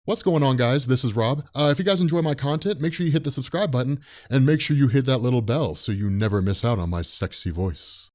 What's going on, guys? This is Rob. If you guys enjoy my content, make sure you hit the subscribe button and make sure you hit that little bell so you never miss out on my sexy voice.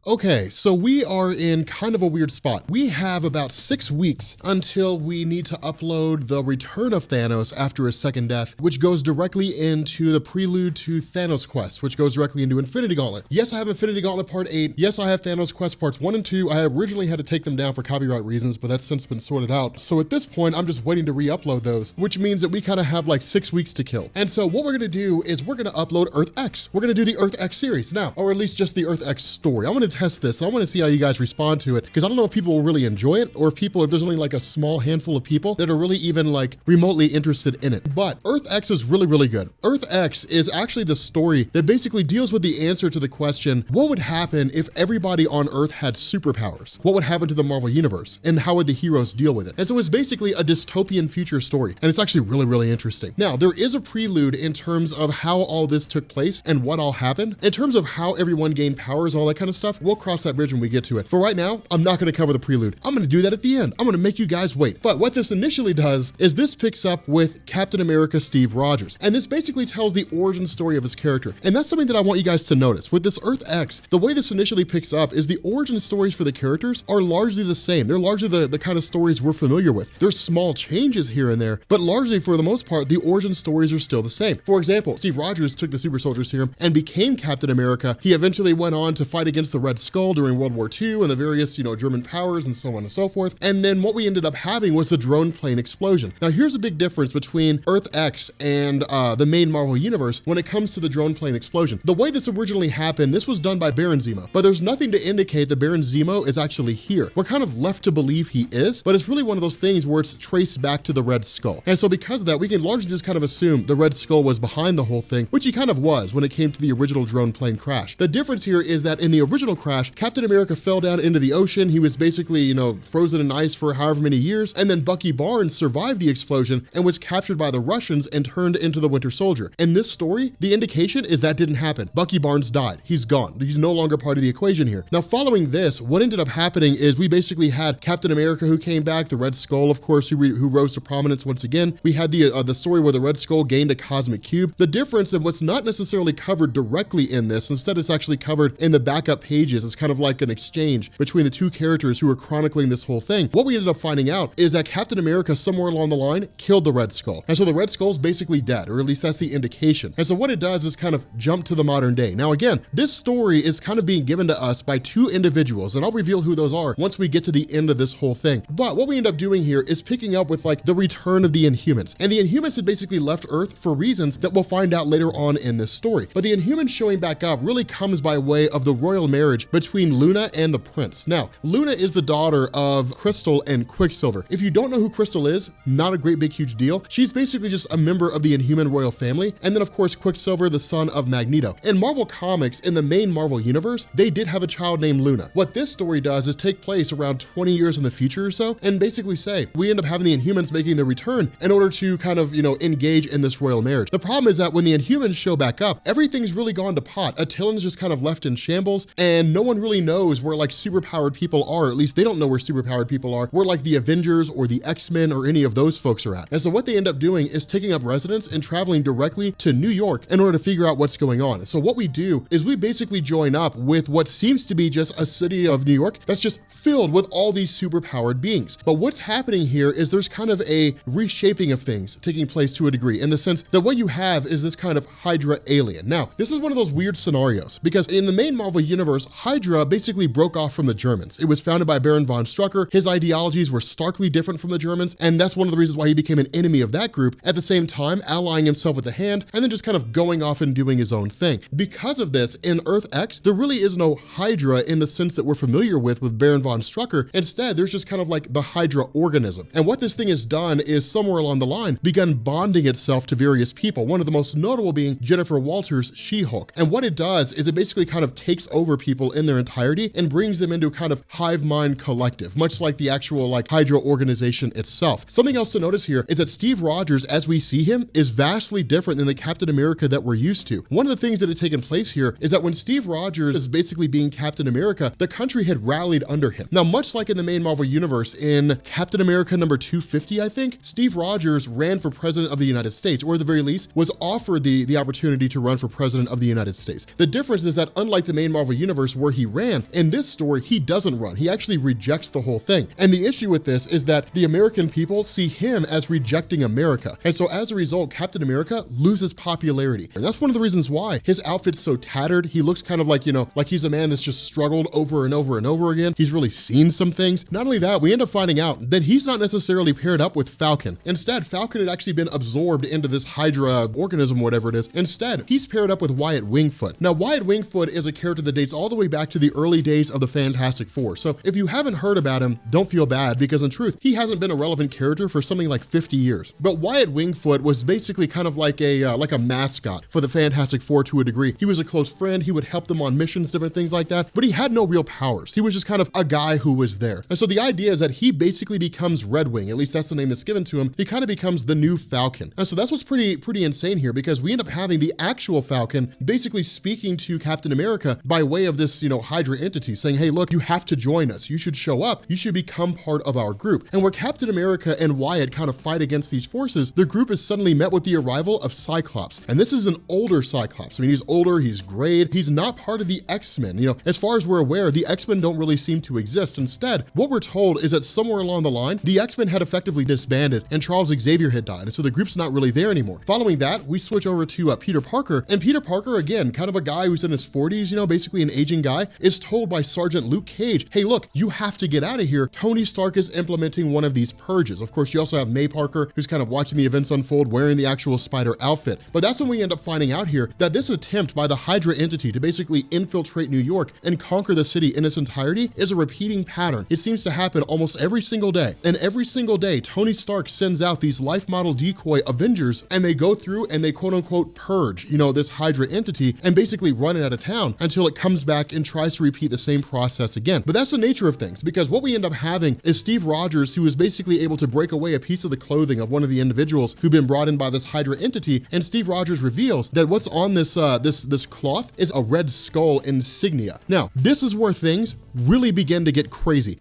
Okay, so we are in kind of a weird spot. We have about 6 weeks until we need to upload the Return of Thanos after his second death, which goes directly into the prelude to Thanos Quest, which goes directly into Infinity Gauntlet. Yes, I have Infinity Gauntlet Part 8. Yes, I have Thanos Quest Parts 1 and 2. I originally had to take them down for copyright reasons, but that's since been sorted out. So at this point, I'm just waiting to re-upload those, which means that we kind of have like 6 weeks to kill. And so what we're gonna do is we're gonna upload Earth X. We're gonna do the Earth X series now, or at least just the Earth X story. I'm gonna test this. I want to see how you guys respond to it, because I don't know if people will really enjoy it, or if there's only like a small handful of people that are really even like remotely interested in it. But Earth X is really, really good. Earth X is actually the story that basically deals with the answer to the question, what would happen if everybody on Earth had superpowers? What would happen to the Marvel Universe? And how would the heroes deal with it? And so it's basically a dystopian future story. And it's actually really, really interesting. Now, there is a prelude in terms of how all this took place and what all happened. In terms of how everyone gained powers, all that kind of stuff, we'll cross that bridge when we get to it. For right now, I'm not going to cover the prelude. I'm going to do that at the end. I'm going to make you guys wait. But what this initially does is this picks up with Captain America Steve Rogers. And this basically tells the origin story of his character. And that's something that I want you guys to notice. With this Earth X, the way this initially picks up is the origin stories for the characters are largely the same. They're largely the kind of stories we're familiar with. There's small changes here and there, but largely for the most part, the origin stories are still the same. For example, Steve Rogers took the super soldier serum and became Captain America. He eventually went on to fight against the Red Skull during World War II and the various, German powers and so on and so forth. And then what we ended up having was the drone plane explosion. Now here's a big difference between Earth X and the main Marvel Universe when it comes to the drone plane explosion. The way this originally happened, this was done by Baron Zemo, but there's nothing to indicate that Baron Zemo is actually here. We're kind of left to believe he is, but it's really one of those things where it's traced back to the Red Skull. And so because of that, we can largely just kind of assume the Red Skull was behind the whole thing, which he kind of was when it came to the original drone plane crash. The difference here is that in the original crash, Captain America fell down into the ocean. He was basically, frozen in ice for however many years. And then Bucky Barnes survived the explosion and was captured by the Russians and turned into the Winter Soldier. In this story, the indication is that didn't happen. Bucky Barnes died. He's gone. He's no longer part of the equation here. Now, following this, what ended up happening is we basically had Captain America who came back, the Red Skull, of course, who rose to prominence once again. We had the story where the Red Skull gained a cosmic cube. The difference of what's not necessarily covered directly in this, instead it's actually covered in the backup pages. It's kind of like an exchange between the two characters who are chronicling this whole thing. What we ended up finding out is that Captain America somewhere along the line killed the Red Skull. And so the Red Skull's basically dead, or at least that's the indication. And so what it does is kind of jump to the modern day. Now again, this story is kind of being given to us by two individuals, and I'll reveal who those are once we get to the end of this whole thing. But what we end up doing here is picking up with like the return of the Inhumans. And the Inhumans had basically left Earth for reasons that we'll find out later on in this story. But the Inhumans showing back up really comes by way of the royal marriage between Luna and the Prince. Now, Luna is the daughter of Crystal and Quicksilver. If you don't know who Crystal is, not a great big huge deal. She's basically just a member of the Inhuman royal family. And then of course, Quicksilver, the son of Magneto. In Marvel Comics, in the main Marvel universe, they did have a child named Luna. What this story does is take place around 20 years in the future or so, and basically say, we end up having the Inhumans making their return in order to kind of, engage in this royal marriage. The problem is that when the Inhumans show back up, everything's really gone to pot. Attilan's just kind of left in shambles, and no one really knows where like superpowered people are. At least they don't know where superpowered people are, where like the Avengers or the X-Men or any of those folks are at. And so what they end up doing is taking up residence and traveling directly to New York in order to figure out what's going on. And so what we do is we basically join up with what seems to be just a city of New York that's just filled with all these superpowered beings. But what's happening here is there's kind of a reshaping of things taking place to a degree, in the sense that what you have is this kind of Hydra alien. Now, this is one of those weird scenarios, because in the main Marvel universe, Hydra basically broke off from the Germans. It was founded by Baron von Strucker. His ideologies were starkly different from the Germans, and that's one of the reasons why he became an enemy of that group, at the same time allying himself with the Hand, and then just kind of going off and doing his own thing. Because of this, in Earth X, there really is no Hydra in the sense that we're familiar with Baron von Strucker. Instead, there's just kind of like the Hydra organism. And what this thing has done is somewhere along the line begun bonding itself to various people, one of the most notable being Jennifer Walters' She-Hulk. And what it does is it basically kind of takes over people people in their entirety and brings them into a kind of hive mind collective, much like the actual like Hydra organization itself. Something else to notice here is that Steve Rogers, as we see him, is vastly different than the Captain America that we're used to. One of the things that had taken place here is that when Steve Rogers is basically being Captain America, the country had rallied under him. Now, much like in the main Marvel universe, in Captain America number 250, I think, Steve Rogers ran for president of the United States, or at the very least, was offered the opportunity to run for president of the United States. The difference is that unlike the main Marvel universe where he ran, in this story, he doesn't run. He actually rejects the whole thing. And the issue with this is that the American people see him as rejecting America. And so as a result, Captain America loses popularity. And that's one of the reasons why his outfit's so tattered. He looks kind of like, like he's a man that's just struggled over and over and over again. He's really seen some things. Not only that, we end up finding out that he's not necessarily paired up with Falcon. Instead, Falcon had actually been absorbed into this Hydra organism, whatever it is. Instead, he's paired up with Wyatt Wingfoot. Now, Wyatt Wingfoot is a character that dates all the way back to the early days of the Fantastic Four. So if you haven't heard about him, don't feel bad, because in truth, he hasn't been a relevant character for something like 50 years. But Wyatt Wingfoot was basically kind of like a mascot for the Fantastic Four to a degree. He was a close friend. He would help them on missions, different things like that, but he had no real powers. He was just kind of a guy who was there. And so the idea is that he basically becomes Red Wing, at least that's the name that's given to him. He kind of becomes the new Falcon. And so that's what's pretty insane here, because we end up having the actual Falcon basically speaking to Captain America by way of this, Hydra entity, saying, hey, look, you have to join us. You should show up. You should become part of our group. And where Captain America and Wyatt kind of fight against these forces, their group is suddenly met with the arrival of Cyclops. And this is an older Cyclops. I mean, he's older, he's grayed, he's not part of the X-Men. As far as we're aware, the X-Men don't really seem to exist. Instead, what we're told is that somewhere along the line, the X-Men had effectively disbanded and Charles Xavier had died. And so the group's not really there anymore. Following that, we switch over to Peter Parker. And Peter Parker, again, kind of a guy who's in his 40s, basically an aging guy, is told by Sergeant Luke Cage, hey, look, you have to get out of here. Tony Stark is implementing one of these purges. Of course, you also have May Parker, who's kind of watching the events unfold wearing the actual spider outfit. But that's when we end up finding out here that this attempt by the Hydra entity to basically infiltrate New York and conquer the city in its entirety is a repeating pattern. It seems to happen almost every single day. And every single day, Tony Stark sends out these life model decoy Avengers, and they go through and they quote unquote purge, this Hydra entity, and basically run it out of town until it comes back and tries to repeat the same process again. But that's the nature of things, because what we end up having is Steve Rogers, who is basically able to break away a piece of the clothing of one of the individuals who've been brought in by this Hydra entity, and Steve Rogers reveals that what's on this this cloth is a Red Skull insignia. Now, this is where things really begin to get crazy.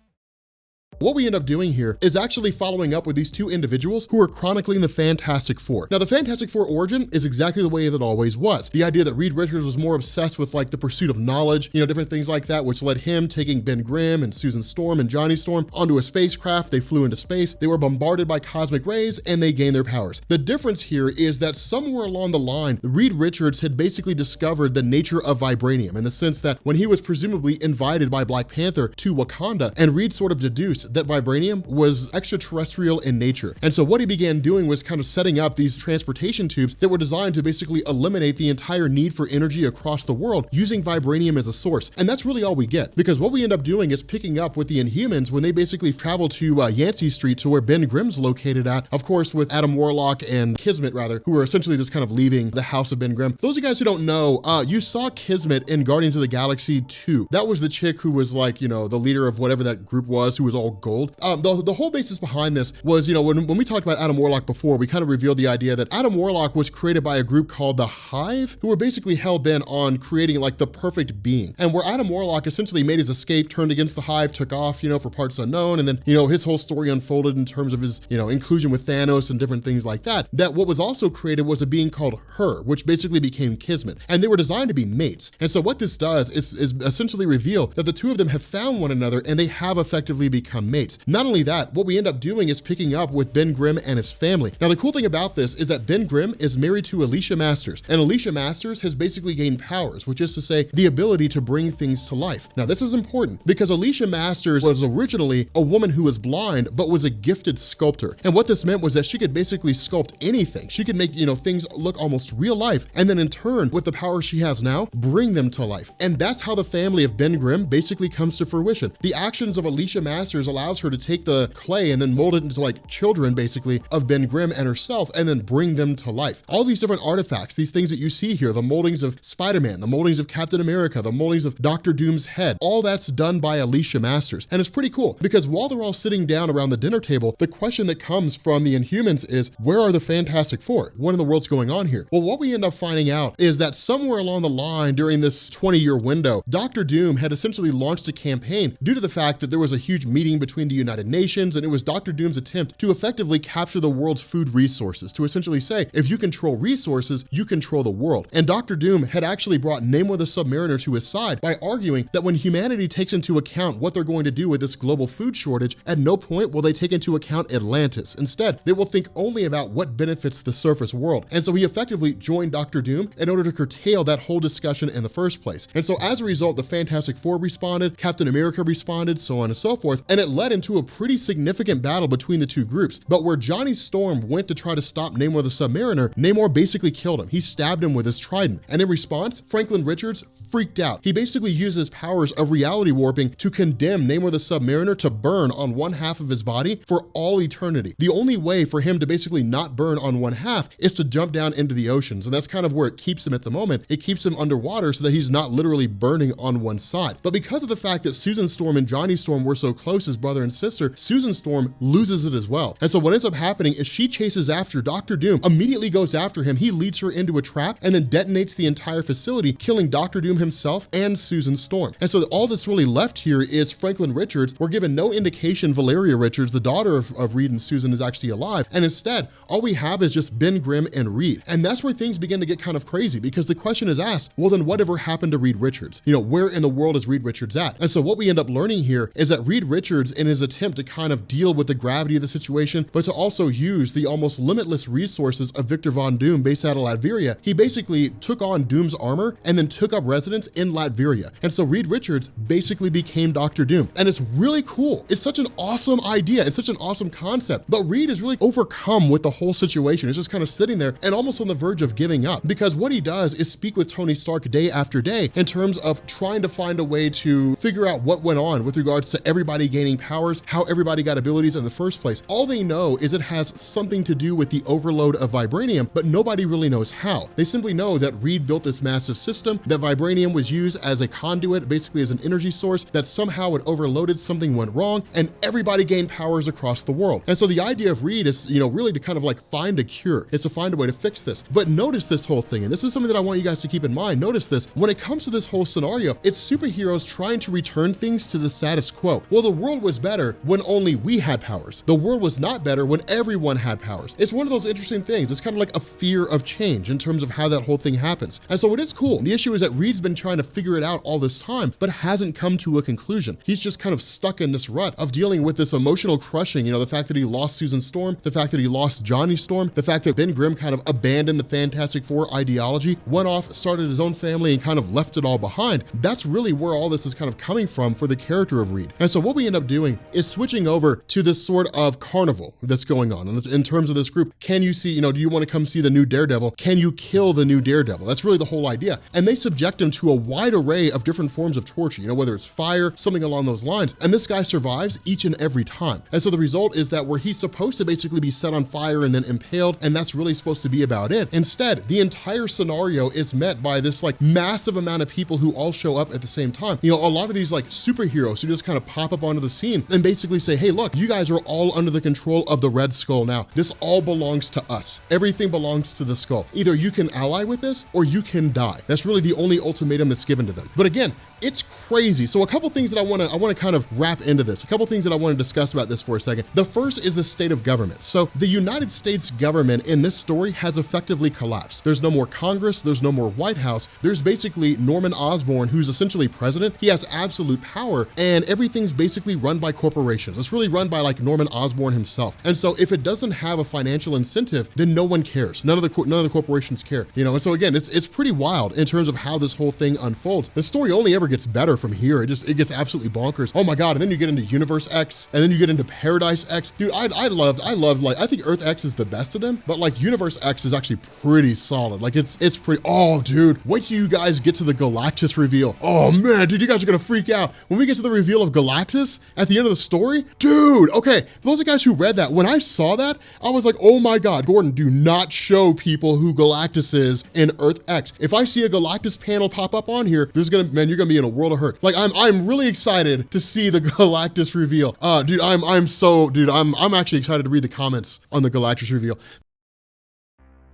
What we end up doing here is actually following up with these two individuals who are chronicling the Fantastic Four. Now, the Fantastic Four origin is exactly the way that it always was. The idea that Reed Richards was more obsessed with like the pursuit of knowledge, different things like that, which led him taking Ben Grimm and Susan Storm and Johnny Storm onto a spacecraft. They flew into space. They were bombarded by cosmic rays and they gained their powers. The difference here is that somewhere along the line, Reed Richards had basically discovered the nature of vibranium, in the sense that when he was presumably invited by Black Panther to Wakanda, and Reed sort of deduced that vibranium was extraterrestrial in nature. And so what he began doing was kind of setting up these transportation tubes that were designed to basically eliminate the entire need for energy across the world using vibranium as a source. And that's really all we get, because what we end up doing is picking up with the Inhumans when they basically travel to Yancey Street, to where Ben Grimm's located at, of course, with Adam Warlock and Kismet, rather, who are essentially just kind of leaving the house of Ben Grimm. Those of you guys who don't know, you saw Kismet in Guardians of the Galaxy 2. That was the chick who was like, the leader of whatever that group was, who was all gold. The whole basis behind this was, when we talked about Adam Warlock before, we kind of revealed the idea that Adam Warlock was created by a group called the Hive, who were basically hell-bent on creating like the perfect being. And where Adam Warlock essentially made his escape, turned against the Hive, took off, for parts unknown, and then, his whole story unfolded in terms of his, inclusion with Thanos and different things like that, that what was also created was a being called Her, which basically became Kismet. And they were designed to be mates. And so what this does is essentially reveal that the two of them have found one another and they have effectively become mates. Not only that, what we end up doing is picking up with Ben Grimm and his family. Now, the cool thing about this is that Ben Grimm is married to Alicia Masters, and Alicia Masters has basically gained powers, which is to say the ability to bring things to life. Now, this is important because Alicia Masters was originally a woman who was blind, but was a gifted sculptor. And what this meant was that she could basically sculpt anything. She could make, things look almost real life, and then in turn, with the power she has now, bring them to life. And that's how the family of Ben Grimm basically comes to fruition. The actions of Alicia Masters allows her to take the clay and then mold it into like children basically of Ben Grimm and herself and then bring them to life. All these different artifacts, these things that you see here, the moldings of Spider-Man, the moldings of Captain America, the moldings of Doctor Doom's head, all that's done by Alicia Masters. And it's pretty cool because while they're all sitting down around the dinner table, the question that comes from the Inhumans is, where are the Fantastic Four? What in the world's going on here? Well, what we end up finding out is that somewhere along the line during this 20-year window, Doctor Doom had essentially launched a campaign due to the fact that there was a huge meeting between the United Nations, and it was Doctor Doom's attempt to effectively capture the world's food resources, to essentially say, if you control resources, you control the world. And Doctor Doom had actually brought Namor the Submariner to his side by arguing that when humanity takes into account what they're going to do with this global food shortage, at no point will they take into account Atlantis. Instead, they will think only about what benefits the surface world. And so he effectively joined Doctor Doom in order to curtail that whole discussion in the first place. And so as a result, the Fantastic Four responded, Captain America responded, so on and so forth, and it led into a pretty significant battle between the two groups. But where Johnny Storm went to try to stop Namor the Submariner, Namor basically killed him. He stabbed him with his trident. And in response, Franklin Richards freaked out. He basically used his powers of reality warping to condemn Namor the Submariner to burn on one half of his body for all eternity. The only way for him to basically not burn on one half is to jump down into the oceans. And that's kind of where it keeps him at the moment. It keeps him underwater so that he's not literally burning on one side. But because of the fact that Susan Storm and Johnny Storm were so close as brother and sister, Susan Storm loses it as well. And so what ends up happening is she chases after Doctor Doom, immediately goes after him. He leads her into a trap and then detonates the entire facility, killing Doctor Doom himself and Susan Storm. And so all that's really left here is Franklin Richards. We're given no indication Valeria Richards, the daughter of Reed and Susan, is actually alive. And instead, all we have is just Ben Grimm and Reed. And that's where things begin to get kind of crazy because the question is asked, well, then whatever happened to Reed Richards? You know, where in the world is Reed Richards at? And so what we end up learning here is that Reed Richards, in his attempt to kind of deal with the gravity of the situation, but to also use the almost limitless resources of Victor Von Doom based out of Latveria, he basically took on Doom's armor and then took up residence in Latveria. And so Reed Richards basically became Doctor Doom. And it's really cool. It's such an awesome idea. It's such an awesome concept. But Reed is really overcome with the whole situation. It's just kind of sitting there and almost on the verge of giving up because what he does is speak with Tony Stark day after day in terms of trying to find a way to figure out what went on with regards to everybody gaining powers, how everybody got abilities in the first place. All they know is it has something to do with the overload of vibranium, but nobody really knows how. They simply know that Reed built this massive system, that vibranium was used as a conduit, basically as an energy source, that somehow it overloaded, something went wrong, and everybody gained powers across the world. And so the idea of Reed is, really to kind of like find a cure. It's to find a way to fix this. But notice this whole thing, and this is something that I want you guys to keep in mind. Notice this, when it comes to this whole scenario, it's superheroes trying to return things to the status quo. Well, the world was better when only we had powers. The world was not better when everyone had powers. It's one of those interesting things. It's kind of like a fear of change in terms of how that whole thing happens. And so it is cool. The issue is that Reed's been trying to figure it out all this time, but hasn't come to a conclusion. He's just kind of stuck in this rut of dealing with this emotional crushing, the fact that he lost Susan Storm, the fact that he lost Johnny Storm, the fact that Ben Grimm kind of abandoned the Fantastic Four ideology, went off, started his own family, and kind of left it all behind. That's really where all this is kind of coming from for the character of Reed. And so what we end up doing is switching over to this sort of carnival that's going on. In terms of this group, can you see, do you want to come see the new Daredevil? Can you kill the new Daredevil? That's really the whole idea. And they subject him to a wide array of different forms of torture, whether it's fire, something along those lines. And this guy survives each and every time. And so the result is that where he's supposed to basically be set on fire and then impaled, and that's really supposed to be about it. Instead, the entire scenario is met by this like massive amount of people who all show up at the same time. A lot of these like superheroes who just kind of pop up onto the scene and basically say, hey, look, you guys are all under the control of the Red Skull now. This all belongs to us. Everything belongs to the Skull. Either you can ally with this or you can die. That's really the only ultimatum that's given to them. But again, it's crazy. So a couple things that I want to kind of wrap into this, a couple things that I want to discuss about this for a second. The first is the state of government. So the United States government in this story has effectively collapsed. There's no more Congress. There's no more White House. There's basically Norman Osborn, who's essentially president. He has absolute power and everything's basically run by corporations. It's really run by like Norman Osborn himself. And so if it doesn't have a financial incentive, then no one cares. None of the corporations care, And so again, it's pretty wild in terms of how this whole thing unfolds. The story only ever gets better from here. It gets absolutely bonkers. Oh my God. And then you get into Universe X and then you get into Paradise X. Dude, I love like, I think Earth X is the best of them, but like Universe X is actually pretty solid. Like it's pretty, oh dude, wait till you guys get to the Galactus reveal. Oh man, dude, you guys are gonna freak out. When we get to the reveal of Galactus at the end of the story? Dude, okay, for those of you guys who read that, when I saw that, I was like, oh my God, Gordon, do not show people who Galactus is in Earth X. If I see a Galactus panel pop up on here, man, you're gonna be in a world of hurt. Like, I'm really excited to see the Galactus reveal. Dude, I'm actually excited to read the comments on the Galactus reveal.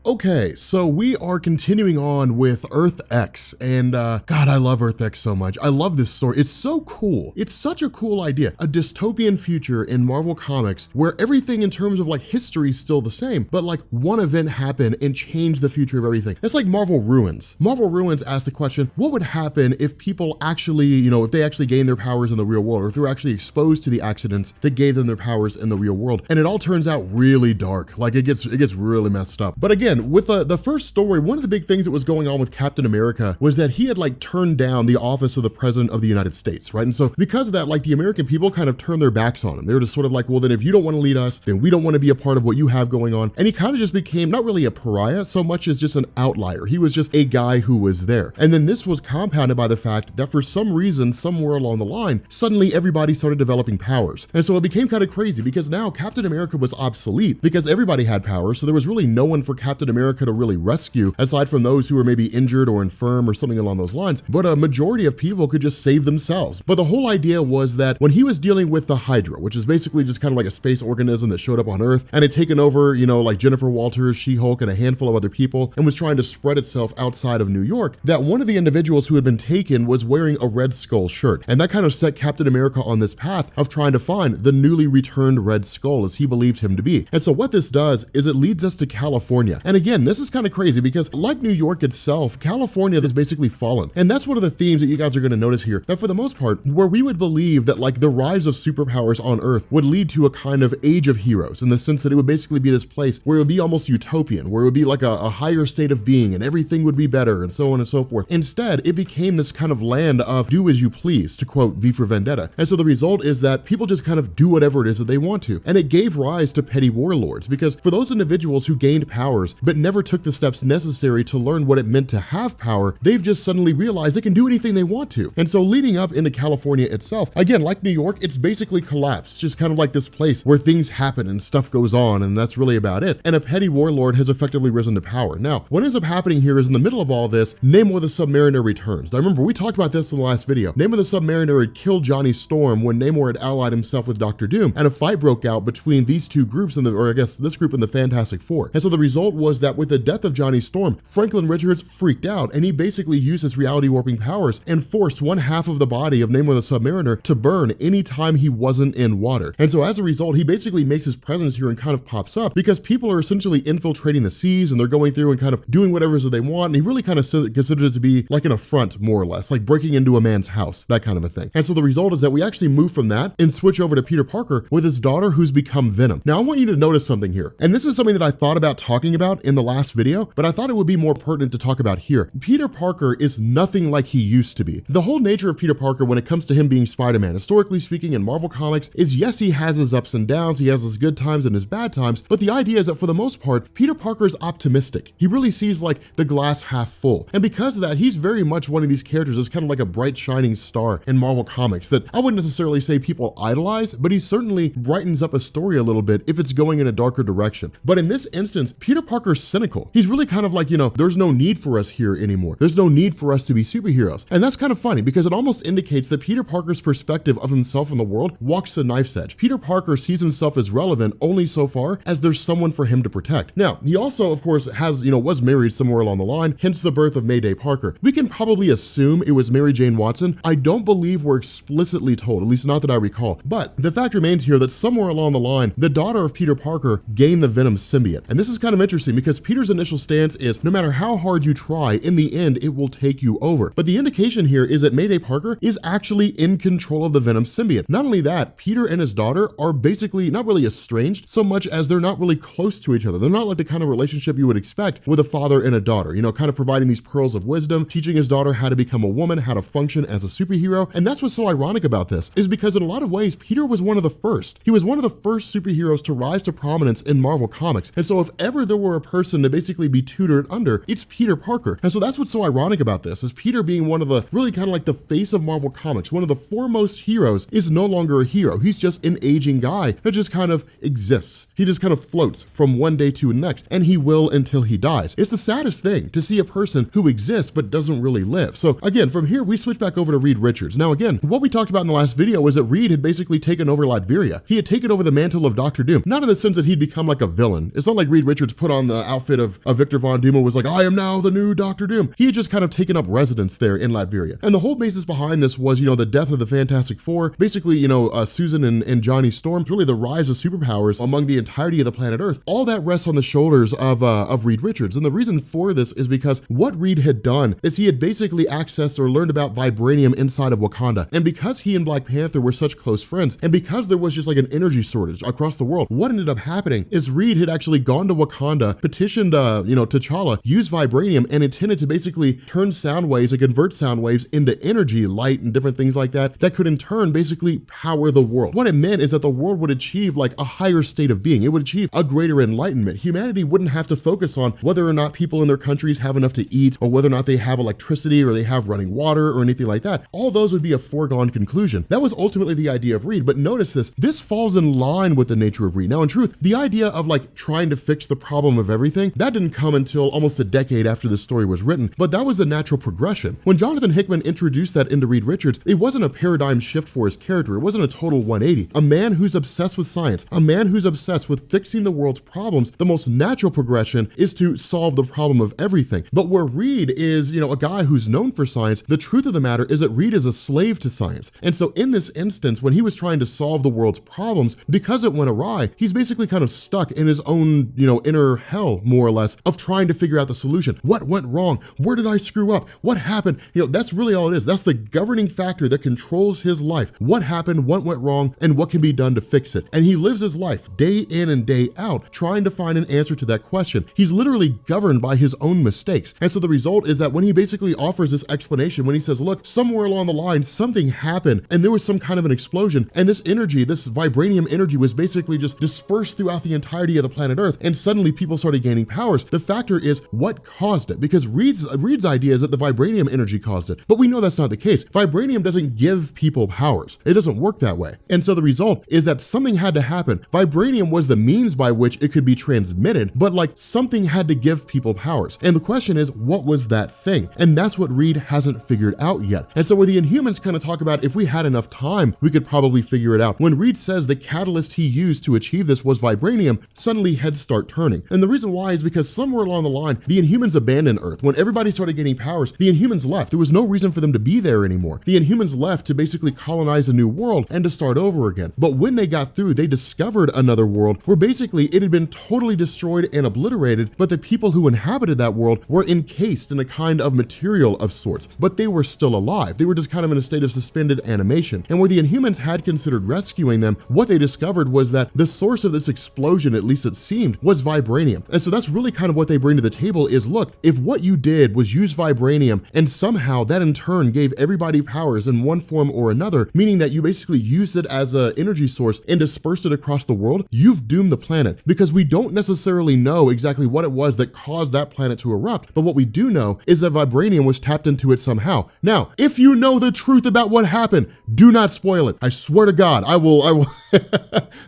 Okay, so we are continuing on with Earth X, and God, I love Earth X so much. I love this story. It's so cool. It's such a cool idea. A dystopian future in Marvel Comics where everything in terms of like history is still the same, but like one event happened and changed the future of everything. It's like Marvel Ruins. Marvel Ruins asked the question, what would happen if people actually, if they actually gained their powers in the real world, or if they were actually exposed to the accidents that gave them their powers in the real world? And it all turns out really dark. Like it gets really messed up. But again, with the first story, one of the big things that was going on with Captain America was that he had like turned down the office of the President of the United States, right? And so because of that, like the American people kind of turned their backs on him. They were just sort of like, well, then if you don't want to lead us, then we don't want to be a part of what you have going on. And he kind of just became not really a pariah so much as just an outlier. He was just a guy who was there. And then this was compounded by the fact that for some reason, somewhere along the line, suddenly everybody started developing powers. And so it became kind of crazy because now Captain America was obsolete because everybody had powers. So there was really no one for Captain America to really rescue aside from those who were maybe injured or infirm or something along those lines. But a majority of people could just save themselves. But the whole idea was that when he was dealing with the Hydra, which is basically just kind of like a space organism that showed up on Earth and had taken over, like Jennifer Walters, She-Hulk, and a handful of other people and was trying to spread itself outside of New York, that one of the individuals who had been taken was wearing a Red Skull shirt. And that kind of set Captain America on this path of trying to find the newly returned Red Skull as he believed him to be. And so what this does is it leads us to California. And again, this is kind of crazy because like New York itself, California has basically fallen. And that's one of the themes that you guys are going to notice here, that for the most part, where we would believe that like the rise of superpowers on Earth would lead to a kind of age of heroes in the sense that it would basically be this place where it would be almost utopian, where it would be like a higher state of being and everything would be better and so on and so forth. Instead, it became this kind of land of do as you please, to quote V for Vendetta. And so the result is that people just kind of do whatever it is that they want to. And it gave rise to petty warlords because for those individuals who gained powers but never took the steps necessary to learn what it meant to have power, they've just suddenly realized they can do anything they want to. And so leading up into California itself, again, like New York, it's basically collapsed. It's just kind of like this place where things happen and stuff goes on, and that's really about it. And a petty warlord has effectively risen to power. Now, what ends up happening here is in the middle of all this, Namor the Submariner returns. Now remember, we talked about this in the last video. Namor the Submariner had killed Johnny Storm when Namor had allied himself with Dr. Doom, and a fight broke out between these two groups, or I guess this group and the Fantastic Four. And so the result was that with the death of Johnny Storm, Franklin Richards freaked out, and he basically used his reality warping powers and forced one half of the body of Namor the Submariner to burn anytime he wasn't in water. And so as a result, he basically makes his presence here and kind of pops up because people are essentially infiltrating the seas and they're going through and kind of doing whatever it is that they want. And he really kind of considers it to be like an affront, more or less, like breaking into a man's house, that kind of a thing. And so the result is that we actually move from that and switch over to Peter Parker with his daughter who's become Venom. Now I want you to notice something here. And this is something that I thought about talking about in the last video, but I thought it would be more pertinent to talk about here. Peter Parker is nothing like he used to be. The whole nature of Peter Parker when it comes to him being Spider-Man, historically speaking in Marvel Comics, is yes, he has his ups and downs, he has his good times and his bad times, but the idea is that for the most part, Peter Parker is optimistic. He really sees like the glass half full. And because of that, he's very much one of these characters that's kind of like a bright shining star in Marvel Comics that I wouldn't necessarily say people idolize, but he certainly brightens up a story a little bit if it's going in a darker direction. But in this instance, Peter Parker's cynical. He's really kind of like, there's no need for us here anymore. There's no need for us to be superheroes. And that's kind of funny because it almost indicates that Peter Parker's perspective of himself in the world walks the knife's edge. Peter Parker sees himself as relevant only so far as there's someone for him to protect. Now, he also, of course, was married somewhere along the line, hence the birth of Mayday Parker. We can probably assume it was Mary Jane Watson. I don't believe we're explicitly told, at least not that I recall. But the fact remains here that somewhere along the line, the daughter of Peter Parker gained the Venom symbiote. And this is kind of interesting because Peter's initial stance is no matter how hard you try, in the end, it will take you over. But the indication here is that Mayday Parker is actually in control of the Venom symbiote. Not only that, Peter and his daughter are basically not really estranged so much as they're not really close to each other. They're not like the kind of relationship you would expect with a father and a daughter, kind of providing these pearls of wisdom, teaching his daughter how to become a woman, how to function as a superhero. And that's what's so ironic about this is because in a lot of ways, Peter was one of the first. He was one of the first superheroes to rise to prominence in Marvel Comics. And so if ever there were a person to basically be tutored under, it's Peter Parker. And so that's what's so ironic about this, is Peter being one of the really kind of like the face of Marvel Comics, one of the foremost heroes, is no longer a hero. He's just an aging guy that just kind of exists. He just kind of floats from one day to the next, and he will until he dies. It's the saddest thing to see a person who exists but doesn't really live. So again, from here, we switch back over to Reed Richards. Now again, what we talked about in the last video was that Reed had basically taken over Latveria. He had taken over the mantle of Dr. Doom, not in the sense that he'd become like a villain. It's not like Reed Richards put on the outfit of Victor Von Doom and was like, I am now the new Dr. Doom. He had just kind of taken up residence there in Latveria. And the whole basis behind this was, the death of the Fantastic Four, basically, Susan and Johnny Storm's really the rise of superpowers among the entirety of the planet Earth. All that rests on the shoulders of Reed Richards. And the reason for this is because what Reed had done is he had basically accessed or learned about vibranium inside of Wakanda. And because he and Black Panther were such close friends, and because there was just like an energy shortage across the world, what ended up happening is Reed had actually gone to Wakanda, petitioned, T'Challa, used vibranium, and intended to basically turn sound waves and convert sound waves into energy, light, and different things like that could in turn basically power the world. What it meant is that the world would achieve like a higher state of being. It would achieve a greater enlightenment. Humanity wouldn't have to focus on whether or not people in their countries have enough to eat, or whether or not they have electricity, or they have running water, or anything like that. All those would be a foregone conclusion. That was ultimately the idea of Reed, but notice this falls in line with the nature of Reed. Now, in truth, the idea of like trying to fix the problem of everything, that didn't come until almost a decade after the story was written, but that was a natural progression. When Jonathan Hickman introduced that into Reed Richards, it wasn't a paradigm shift for his character. It wasn't a total 180. A man who's obsessed with science, a man who's obsessed with fixing the world's problems, the most natural progression is to solve the problem of everything. But where Reed is, a guy who's known for science, the truth of the matter is that Reed is a slave to science. And so in this instance, when he was trying to solve the world's problems, because it went awry, he's basically kind of stuck in his own, inner hell, more or less, of trying to figure out the solution. What went wrong? Where did I screw up? What happened? That's really all it is. That's the governing factor that controls his life. What happened? What went wrong? And what can be done to fix it? And he lives his life day in and day out trying to find an answer to that question. He's literally governed by his own mistakes. And so the result is that when he basically offers this explanation, when he says, look, somewhere along the line, something happened and there was some kind of an explosion, and this energy, this vibranium energy, was basically just dispersed throughout the entirety of the planet Earth, and suddenly people started gaining powers. The factor is what caused it, because Reed's idea is that the vibranium energy caused it, but we know that's not the case. Vibranium doesn't give people powers. It doesn't work that way. And so the result is that something had to happen. Vibranium was the means by which it could be transmitted, but like something had to give people powers. And the question is, what was that thing? And that's what Reed hasn't figured out yet. And so where the Inhumans kind of talk about, if we had enough time, we could probably figure it out. When Reed says the catalyst he used to achieve this was vibranium, suddenly heads start turning. And the reason why is because somewhere along the line, the Inhumans abandoned Earth. When everybody started getting powers, the Inhumans left. There was no reason for them to be there anymore. The Inhumans left to basically colonize a new world and to start over again. But when they got through, they discovered another world where basically it had been totally destroyed and obliterated, but the people who inhabited that world were encased in a kind of material of sorts, but they were still alive. They were just kind of in a state of suspended animation. And where the Inhumans had considered rescuing them, what they discovered was that the source of this explosion, at least it seemed, was vibranium. And so that's really kind of what they bring to the table is, look, if what you did was use vibranium and somehow that in turn gave everybody powers in one form or another, meaning that you basically used it as an energy source and dispersed it across the world, you've doomed the planet, because we don't necessarily know exactly what it was that caused that planet to erupt. But what we do know is that vibranium was tapped into it somehow. Now, if you know the truth about what happened, do not spoil it. I swear to God, I will,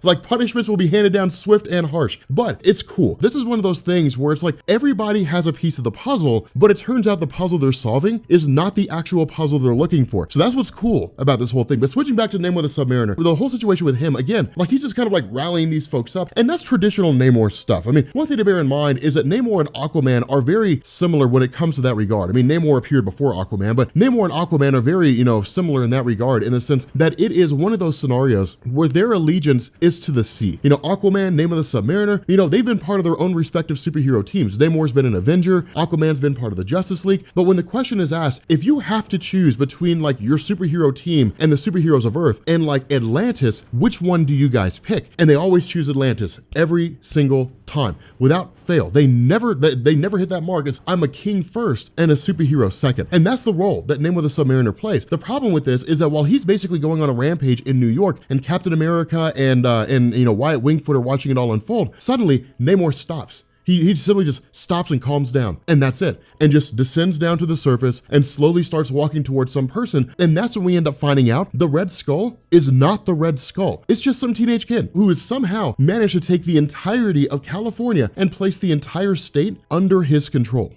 like punishments will be handed down swift and harsh, but it's cool. This is one of those things where it's like everybody has a piece of the puzzle, but it turns out the puzzle they're solving is not the actual puzzle they're looking for. So that's what's cool about this whole thing. But switching back to Namor the Submariner, the whole situation with him, again, like he's just kind of like rallying these folks up, and that's traditional Namor stuff. I mean, one thing to bear in mind is that Namor and Aquaman are very similar when it comes to that regard. I mean, Namor appeared before Aquaman, but Namor and Aquaman are very, similar in that regard, in the sense that it is one of those scenarios where their allegiance is to the sea. Aquaman, Namor the Submariner, they've been part of their own respective superhero teams. Namor's been an Avenger, Aquaman's been part of the Justice League, but when the question is asked, if you have to choose between like your superhero team and the superheroes of Earth and like Atlantis, which one do you guys pick? And they always choose Atlantis every single time, without fail. They never hit that mark. It's I'm a king first and a superhero second. And that's the role that Namor the Submariner plays. The problem with this is that while he's basically going on a rampage in New York and Captain America and Wyatt Wingfoot are watching it all unfold, suddenly Namor stops. He simply just stops and calms down, and that's it, and just descends down to the surface and slowly starts walking towards some person. And that's when we end up finding out the Red Skull is not the Red Skull. It's just some teenage kid who has somehow managed to take the entirety of California and place the entire state under his control.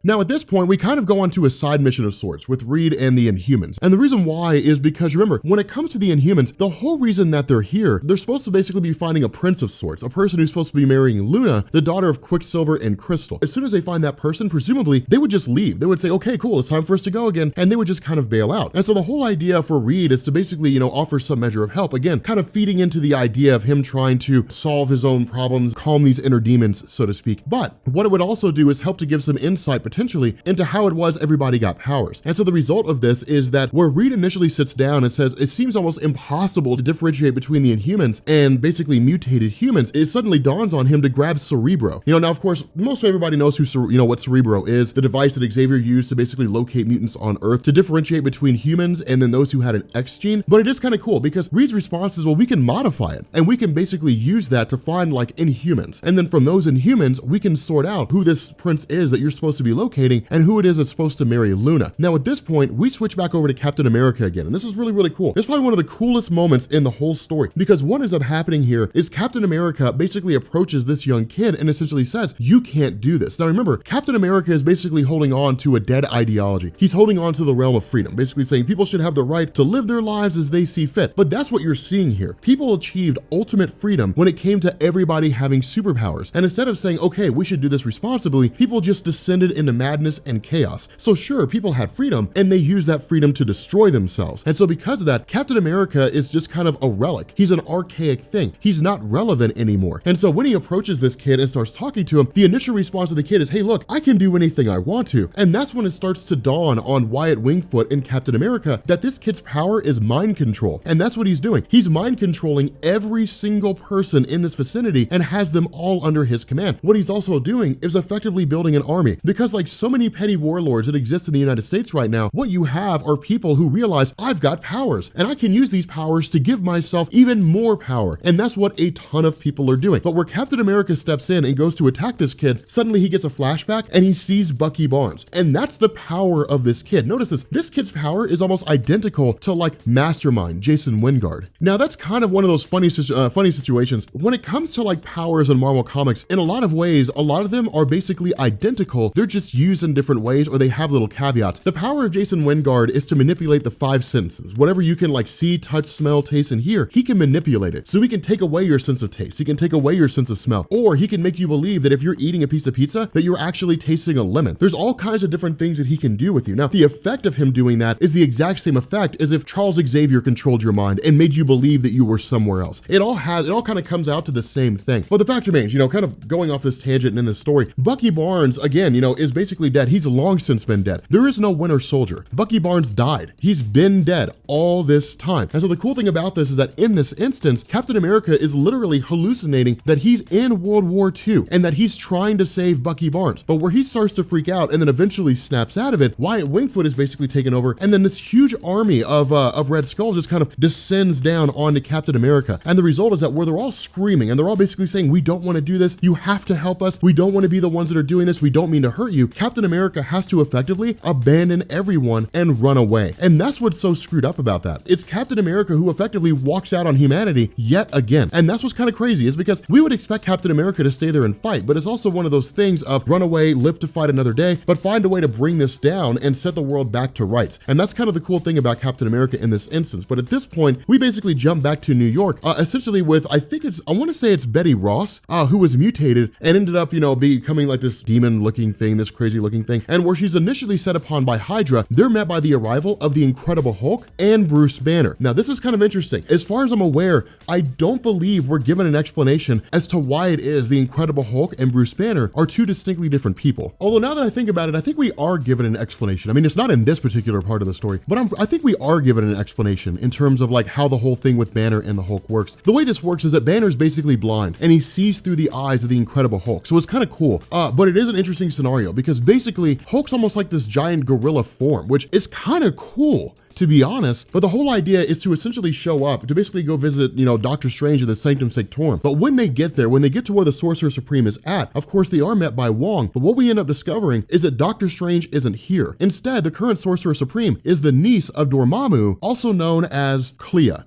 Now at this point, we kind of go on to a side mission of sorts with Reed and the Inhumans. And the reason why is because remember, when it comes to the Inhumans, the whole reason that they're here, they're supposed to basically be finding a prince of sorts, a person who's supposed to be marrying Luna, the daughter of Quicksilver and Crystal. As soon as they find that person, presumably, they would just leave. They would say, okay, cool, it's time for us to go again. And they would just kind of bail out. And so the whole idea for Reed is to basically, offer some measure of help. Again, kind of feeding into the idea of him trying to solve his own problems, calm these inner demons, so to speak. But what it would also do is help to give some insight potentially into how it was everybody got powers. And so the result of this is that where Reed initially sits down and says, it seems almost impossible to differentiate between the Inhumans and basically mutated humans, it suddenly dawns on him to grab Cerebro. Now of course, most everybody knows what Cerebro is, the device that Xavier used to basically locate mutants on Earth to differentiate between humans and then those who had an X gene. But it is kind of cool because Reed's response is, well, we can modify it and we can basically use that to find like Inhumans. And then from those Inhumans, we can sort out who this prince is that you're supposed to be locating and who it is that's supposed to marry Luna. Now at this point, we switch back over to Captain America again, and this is really, really cool. It's probably one of the coolest moments in the whole story, because what ends up happening here is Captain America basically approaches this young kid and essentially says, you can't do this. Now remember, Captain America is basically holding on to a dead ideology. He's holding on to the realm of freedom, basically saying people should have the right to live their lives as they see fit. But that's what you're seeing here. People achieved ultimate freedom when it came to everybody having superpowers. And instead of saying, okay, we should do this responsibly, people just descended into madness and chaos. So sure, people had freedom and they used that freedom to destroy themselves. And so because of that, Captain America is just kind of a relic. He's an archaic thing. He's not relevant anymore. And so when he approaches this kid and starts talking to him, the initial response of the kid is, hey, look, I can do anything I want to. And that's when it starts to dawn on Wyatt Wingfoot in Captain America that this kid's power is mind control. And that's what he's doing. He's mind controlling every single person in this vicinity and has them all under his command. What he's also doing is effectively building an army, because like so many petty warlords that exist in the United States right now, what you have are people who realize I've got powers and I can use these powers to give myself even more power. And that's what a ton of people are doing. But where Captain America steps in and goes to attack this kid, suddenly he gets a flashback and he sees Bucky Barnes. And that's the power of this kid. Notice this kid's power is almost identical to like Mastermind, Jason Wingard. Now that's kind of one of those funny situations. When it comes to like powers in Marvel Comics, in a lot of ways, a lot of them are basically identical. They're just used in different ways or they have little caveats. The power of Jason Wingard is to manipulate the five senses. Whatever you can like see, touch, smell, taste, and hear, he can manipulate it. So he can take away your sense of taste. He can take away your sense of smell. Or he can make you believe that if you're eating a piece of pizza, that you're actually tasting a lemon. There's all kinds of different things that he can do with you. Now, the effect of him doing that is the exact same effect as if Charles Xavier controlled your mind and made you believe that you were somewhere else. It all kind of comes out to the same thing. But the fact remains, kind of going off this tangent and in this story, Bucky Barnes, again, is basically dead. He's long since been dead. There is no Winter Soldier. Bucky Barnes died. He's been dead all this time. And so the cool thing about this is that in this instance, Captain America is literally hallucinating that he's in World War II and that he's trying to save Bucky Barnes. But where he starts to freak out and then eventually snaps out of it, Wyatt Wingfoot is basically taken over, and then this huge army of Red Skull just kind of descends down onto Captain America. And the result is that where they're all screaming and they're all basically saying, we don't want to do this. You have to help us. We don't want to be the ones that are doing this. We don't mean to hurt you. Captain America has to effectively abandon everyone and run away. And that's what's so screwed up about that. It's Captain America who effectively walks out on humanity yet again. And that's what's kind of crazy, is because we would expect Captain America to stay there and fight, but it's also one of those things of run away, live to fight another day, but find a way to bring this down and set the world back to rights. And that's kind of the cool thing about Captain America in this instance. But at this point, we basically jump back to New York, essentially with, I want to say it's Betty Ross, who was mutated and ended up, becoming like this demon looking thing, this crazy looking thing. And where she's initially set upon by Hydra, they're met by the arrival of the Incredible Hulk and Bruce Banner. Now, this is kind of interesting. As far as I'm aware, I don't believe we're given an explanation as to why it is the Incredible Hulk and Bruce Banner are two distinctly different people. Although now that I think about it, I think we are given an explanation. I mean, it's not in this particular part of the story, but I think we are given an explanation in terms of like how the whole thing with Banner and the Hulk works. The way this works is that Banner's basically blind and he sees through the eyes of the Incredible Hulk. So it's kind of cool, but it is an interesting scenario because basically Hulk's almost like this giant gorilla form, which is kind of cool, to be honest, but the whole idea is to essentially show up, to basically go visit, Doctor Strange in the Sanctum Sanctorum. But when they get there, when they get to where the Sorcerer Supreme is at, of course they are met by Wong, but what we end up discovering is that Doctor Strange isn't here. Instead, the current Sorcerer Supreme is the niece of Dormammu, also known as Clea.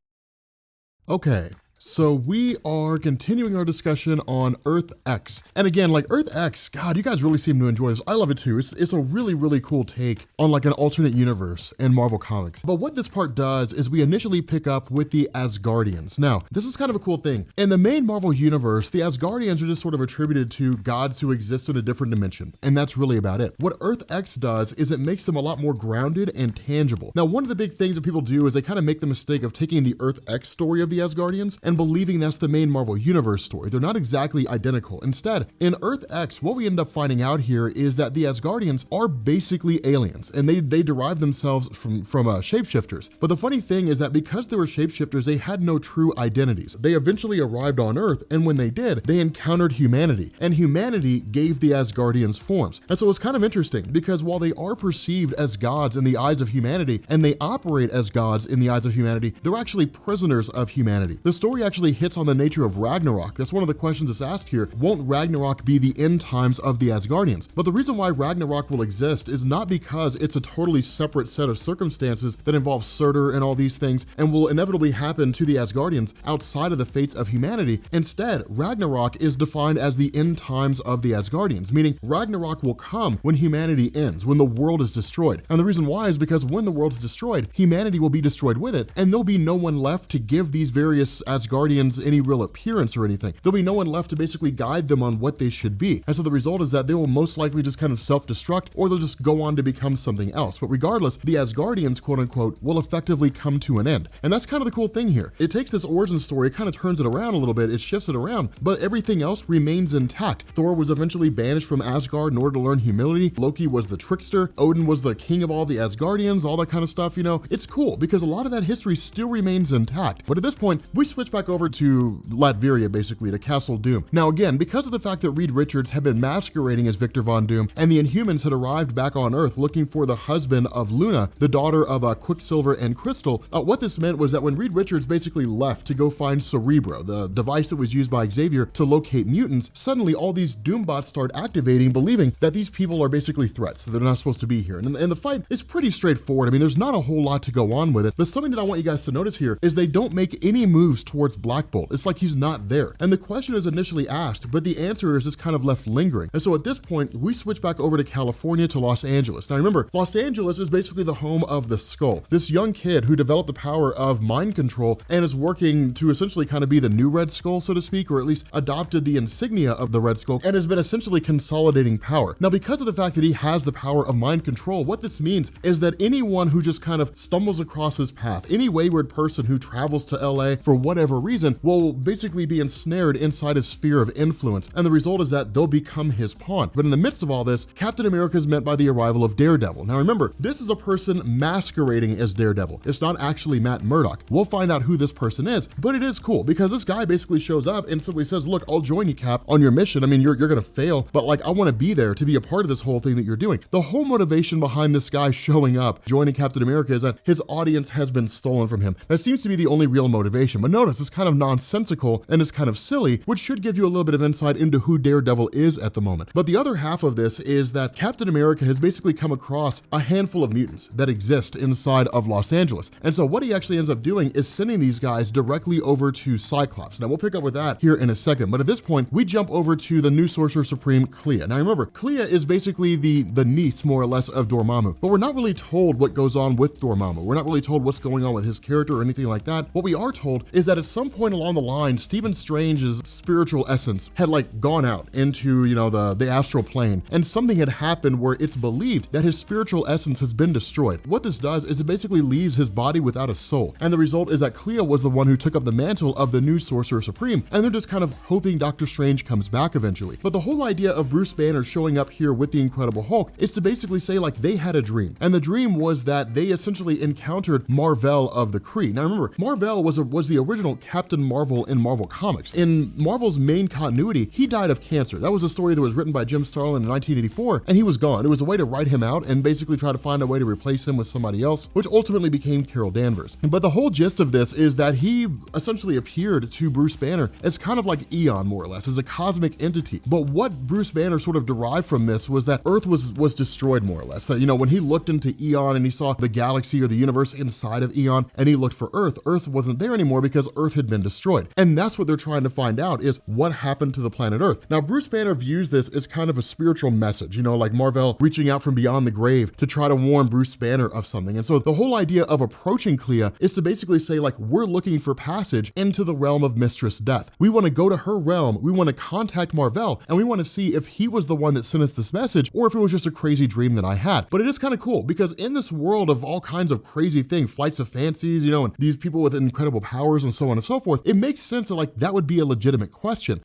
Okay. So we are continuing our discussion on Earth X. And again, like Earth X, God, you guys really seem to enjoy this. I love it too. It's a really, really cool take on like an alternate universe in Marvel Comics. But what this part does is we initially pick up with the Asgardians. Now, this is kind of a cool thing. In the main Marvel universe, the Asgardians are just sort of attributed to gods who exist in a different dimension. And that's really about it. What Earth X does is it makes them a lot more grounded and tangible. Now, one of the big things that people do is they kind of make the mistake of taking the Earth X story of the Asgardians and believing that's the main Marvel Universe story. They're not exactly identical. Instead, in Earth X, what we end up finding out here is that the Asgardians are basically aliens, and they derive themselves from shapeshifters. But the funny thing is that because they were shapeshifters, they had no true identities. They eventually arrived on Earth, and when they did, they encountered humanity, and humanity gave the Asgardians forms. And so it's kind of interesting, because while they are perceived as gods in the eyes of humanity, and they operate as gods in the eyes of humanity, they're actually prisoners of humanity. The story actually hits on the nature of Ragnarok. That's one of the questions that's asked here. Won't Ragnarok be the end times of the Asgardians? But the reason why Ragnarok will exist is not because it's a totally separate set of circumstances that involve Surtur and all these things and will inevitably happen to the Asgardians outside of the fates of humanity. Instead, Ragnarok is defined as the end times of the Asgardians, meaning Ragnarok will come when humanity ends, when the world is destroyed. And the reason why is because when the world is destroyed, humanity will be destroyed with it, and there'll be no one left to give these various Asgardians any real appearance or anything. There'll be no one left to basically guide them on what they should be. And so the result is that they will most likely just kind of self-destruct, or they'll just go on to become something else. But regardless, the Asgardians, quote unquote, will effectively come to an end. And that's kind of the cool thing here. It takes this origin story, it kind of turns it around a little bit, it shifts it around, but everything else remains intact. Thor was eventually banished from Asgard in order to learn humility. Loki was the trickster. Odin was the king of all the Asgardians, all that kind of stuff, It's cool because a lot of that history still remains intact. But at this point, we switch back over to Latveria, basically, to Castle Doom. Now again, because of the fact that Reed Richards had been masquerading as Victor Von Doom, and the Inhumans had arrived back on Earth looking for the husband of Luna, the daughter of Quicksilver and Crystal, what this meant was that when Reed Richards basically left to go find Cerebro, the device that was used by Xavier to locate mutants, suddenly all these Doombots start activating, believing that these people are basically threats, that they're not supposed to be here. And the fight is pretty straightforward. I mean, there's not a whole lot to go on with it, but something that I want you guys to notice here is they don't make any moves towards Black Bolt. It's like he's not there. And the question is initially asked, but the answer is just kind of left lingering. And so at this point, we switch back over to California, to Los Angeles. Now remember, Los Angeles is basically the home of the Skull, this young kid who developed the power of mind control and is working to essentially kind of be the new Red Skull, so to speak, or at least adopted the insignia of the Red Skull and has been essentially consolidating power. Now, because of the fact that he has the power of mind control, what this means is that anyone who just kind of stumbles across his path, any wayward person who travels to LA for whatever reason, will basically be ensnared inside his sphere of influence. And the result is that they'll become his pawn. But in the midst of all this, Captain America is met by the arrival of Daredevil. Now remember, this is a person masquerading as Daredevil. It's not actually Matt Murdock. We'll find out who this person is, but it is cool because this guy basically shows up and simply says, look, I'll join you, Cap, on your mission. I mean, you're gonna fail, but like, I wanna be there to be a part of this whole thing that you're doing. The whole motivation behind this guy showing up, joining Captain America, is that his audience has been stolen from him. That seems to be the only real motivation, but notice it's kind of nonsensical and it's kind of silly, which should give you a little bit of insight into who Daredevil is at the moment. But the other half of this is that Captain America has basically come across a handful of mutants that exist inside of Los Angeles. And so what he actually ends up doing is sending these guys directly over to Cyclops. Now we'll pick up with that here in a second, but at this point, we jump over to the new Sorcerer Supreme, Clea. Now remember, Clea is basically the niece, more or less, of Dormammu, but we're not really told what goes on with Dormammu. We're not really told what's going on with his character or anything like that. What we are told is that at some point along the line, Stephen Strange's spiritual essence had like gone out into, the astral plane, and something had happened where it's believed that his spiritual essence has been destroyed. What this does is it basically leaves his body without a soul. And the result is that Clea was the one who took up the mantle of the new Sorcerer Supreme, and they're just kind of hoping Doctor Strange comes back eventually. But the whole idea of Bruce Banner showing up here with the Incredible Hulk is to basically say like they had a dream. And the dream was that they essentially encountered Mar-Vell of the Kree. Now remember, Mar-Vell was the original Captain Marvel in Marvel Comics. In Marvel's main continuity, he died of cancer. That was a story that was written by Jim Starlin in 1984, and he was gone. It was a way to write him out and basically try to find a way to replace him with somebody else, which ultimately became Carol Danvers. But the whole gist of this is that he essentially appeared to Bruce Banner as kind of like Eon, more or less, as a cosmic entity. But what Bruce Banner sort of derived from this was that Earth was destroyed, more or less. That, you know, when he looked into Eon and he saw the galaxy or the universe inside of Eon and he looked for Earth wasn't there anymore because Earth had been destroyed. And that's what they're trying to find out, is what happened to the planet Earth. Now, Bruce Banner views this as kind of a spiritual message, you know, like Mar-Vell reaching out from beyond the grave to try to warn Bruce Banner of something. And so the whole idea of approaching Clea is to basically say, like, we're looking for passage into the realm of Mistress Death. We want to go to her realm, we want to contact Mar-Vell, and we want to see if he was the one that sent us this message or if it was just a crazy dream that I had. But it is kind of cool because in this world of all kinds of crazy things, flights of fancies, you know, and these people with incredible powers and so on and so forth, it makes sense that like that would be a legitimate question.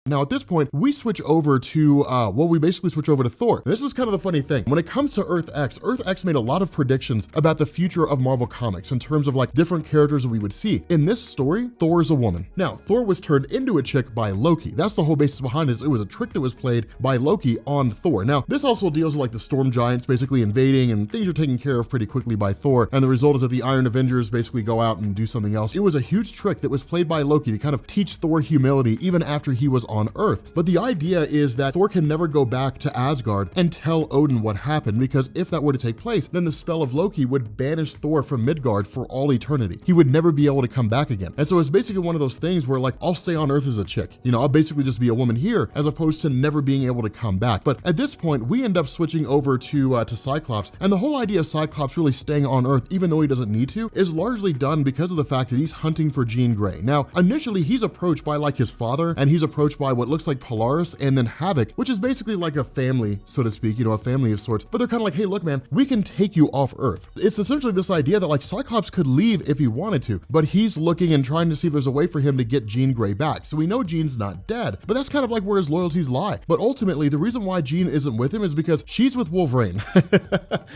Now, at this point, we switch over to, we basically switch over to Thor. This is kind of the funny thing. When it comes to Earth X made a lot of predictions about the future of Marvel Comics in terms of like different characters that we would see. In this story, Thor is a woman. Now, Thor was turned into a chick by Loki. That's the whole basis behind it. It was a trick that was played by Loki on Thor. Now, this also deals with like the storm giants basically invading, and things are taken care of pretty quickly by Thor. And the result is that the Iron Avengers basically go out and do something else. It was a huge trick that was played by Loki to kind of teach Thor humility even after he was on Earth. But the idea is that Thor can never go back to Asgard and tell Odin what happened, because if that were to take place, then the spell of Loki would banish Thor from Midgard for all eternity. He would never be able to come back again. And so it's basically one of those things where like, I'll stay on Earth as a chick. You know, I'll basically just be a woman here as opposed to never being able to come back. But at this point, we end up switching over to Cyclops. And the whole idea of Cyclops really staying on Earth, even though he doesn't need to, is largely done because of the fact that he's hunting for Jean Grey. Now, initially he's approached by like his father, and he's approached by what looks like Polaris and then Havoc, which is basically like a family, so to speak, you know, a family of sorts. But they're kind of like, hey, look, man, we can take you off Earth. It's essentially this idea that like Cyclops could leave if he wanted to, but he's looking and trying to see if there's a way for him to get Jean Grey back. So we know Jean's not dead, but that's kind of like where his loyalties lie. But ultimately, the reason why Jean isn't with him is because she's with Wolverine.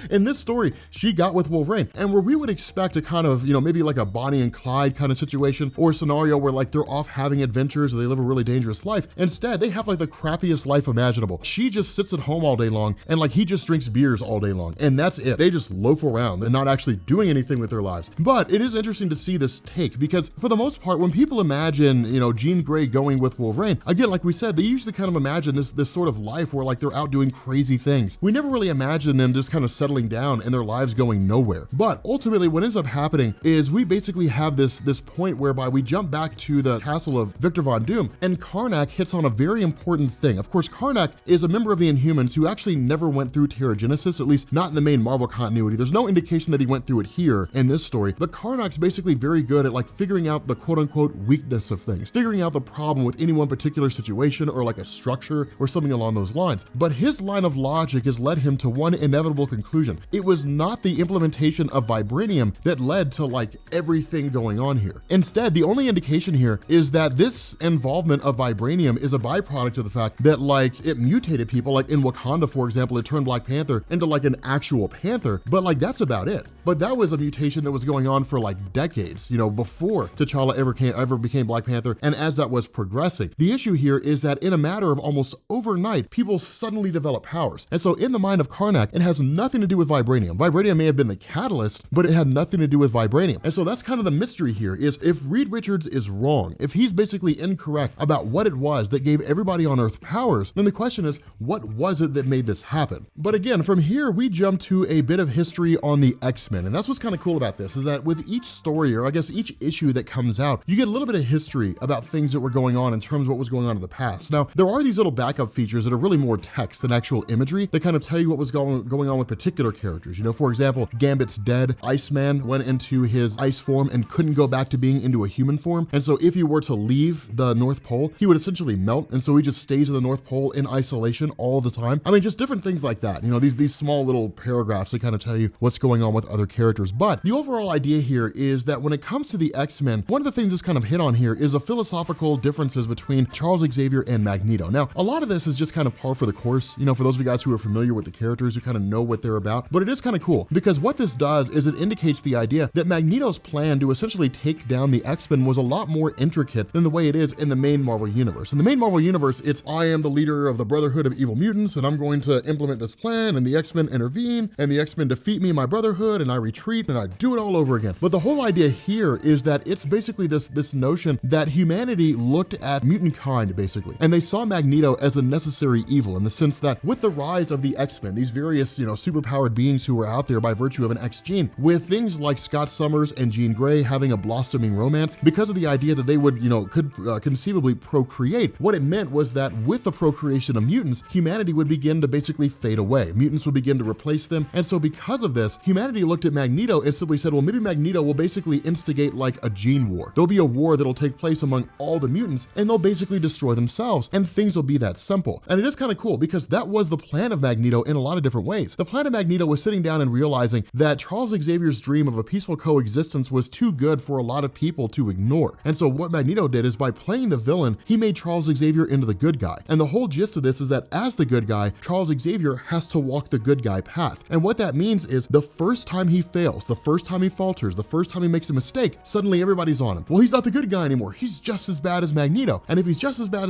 In this story, she got with Wolverine, and where we would expect a kind of, you know, maybe like a Bonnie and Clyde kind of situation or scenario where like they're off having adventures or they live a really dangerous life. Instead, they have like the crappiest life imaginable. She just sits at home all day long, and like he just drinks beers all day long, and that's it. They just loaf around and not actually doing anything with their lives. But it is interesting to see this take, because for the most part, when people imagine, you know, Jean Grey going with Wolverine, again, like we said, they usually kind of imagine this sort of life where like they're out doing crazy things. We never really imagine them just kind of settling down and their lives going nowhere. But ultimately, what ends up happening is we basically have this point whereby we jump back to the castle of Victor Von Doom, and Karnak hits on a very important thing. Of course, Karnak is a member of the Inhumans who actually never went through Terrigenesis, at least not in the main Marvel continuity. There's no indication that he went through it here in this story, but Karnak's basically very good at like figuring out the quote unquote weakness of things, figuring out the problem with any one particular situation or like a structure or something along those lines. But his line of logic has led him to one inevitable conclusion. It was not the implementation of vibranium that led to like everything going on here. Instead, the only indication here is that this involvement of vibranium is a byproduct of the fact that like it mutated people. Like in Wakanda, for example, it turned Black Panther into like an actual panther, but like that's about it. But that was a mutation that was going on for like decades, you know, before T'Challa ever became Black Panther, and as that was progressing. The issue here is that in a matter of almost overnight, people suddenly develop powers. And so in the mind of Karnak, it has nothing to do with vibranium. Vibranium may have been the catalyst, but it had nothing to do with vibranium. And so that's kind of the mystery here, is if Reed Richards is wrong, if he's basically incorrect about what it was that gave everybody on Earth powers, then the question is, what was it that made this happen? But again, from here, we jump to a bit of history on the X-Men. And that's what's kind of cool about this, is that with each story, or I guess each issue that comes out, you get a little bit of history about things that were going on in terms of what was going on in the past. Now, there are these little backup features that are really more text than actual imagery that kind of tell you what was going on with particular characters. You know, for example, Gambit's dead. Iceman went into his ice form and couldn't go back to being into a human form. And so if he were to leave the North Pole, he would essentially essentially melt, and so he just stays in the North Pole in isolation all the time. I mean, just different things like that. You know, these small little paragraphs that kind of tell you what's going on with other characters. But the overall idea here is that when it comes to the X-Men, one of the things that's kind of hit on here is the philosophical differences between Charles Xavier and Magneto. Now, a lot of this is just kind of par for the course, you know, for those of you guys who are familiar with the characters, who kind of know what they're about, but it is kind of cool because what this does is it indicates the idea that Magneto's plan to essentially take down the X-Men was a lot more intricate than the way it is in the main Marvel universe. In the main Marvel universe, it's I am the leader of the Brotherhood of Evil Mutants and I'm going to implement this plan, and the X-Men intervene and the X-Men defeat me and my Brotherhood and I retreat and I do it all over again. But the whole idea here is that it's basically this notion that humanity looked at mutant kind basically, and they saw Magneto as a necessary evil in the sense that with the rise of the X-Men, these various, you know, superpowered beings who were out there by virtue of an X gene, with things like Scott Summers and Jean Grey having a blossoming romance because of the idea that they would, you know, could conceivably procreate. What it meant was that with the procreation of mutants, humanity would begin to basically fade away. Mutants would begin to replace them. And so because of this, humanity looked at Magneto and simply said, well, maybe Magneto will basically instigate like a gene war. There'll be a war that'll take place among all the mutants and they'll basically destroy themselves and things will be that simple. And it is kind of cool because that was the plan of Magneto in a lot of different ways. The plan of Magneto was sitting down and realizing that Charles Xavier's dream of a peaceful coexistence was too good for a lot of people to ignore. And so what Magneto did is by playing the villain, he made Charles Xavier into the good guy. And the whole gist of this is that as the good guy, Charles Xavier has to walk the good guy path. And what that means is the first time he fails, the first time he falters, the first time he makes a mistake, suddenly everybody's on him. Well, he's not the good guy anymore. He's just as bad as Magneto. And if he's just as bad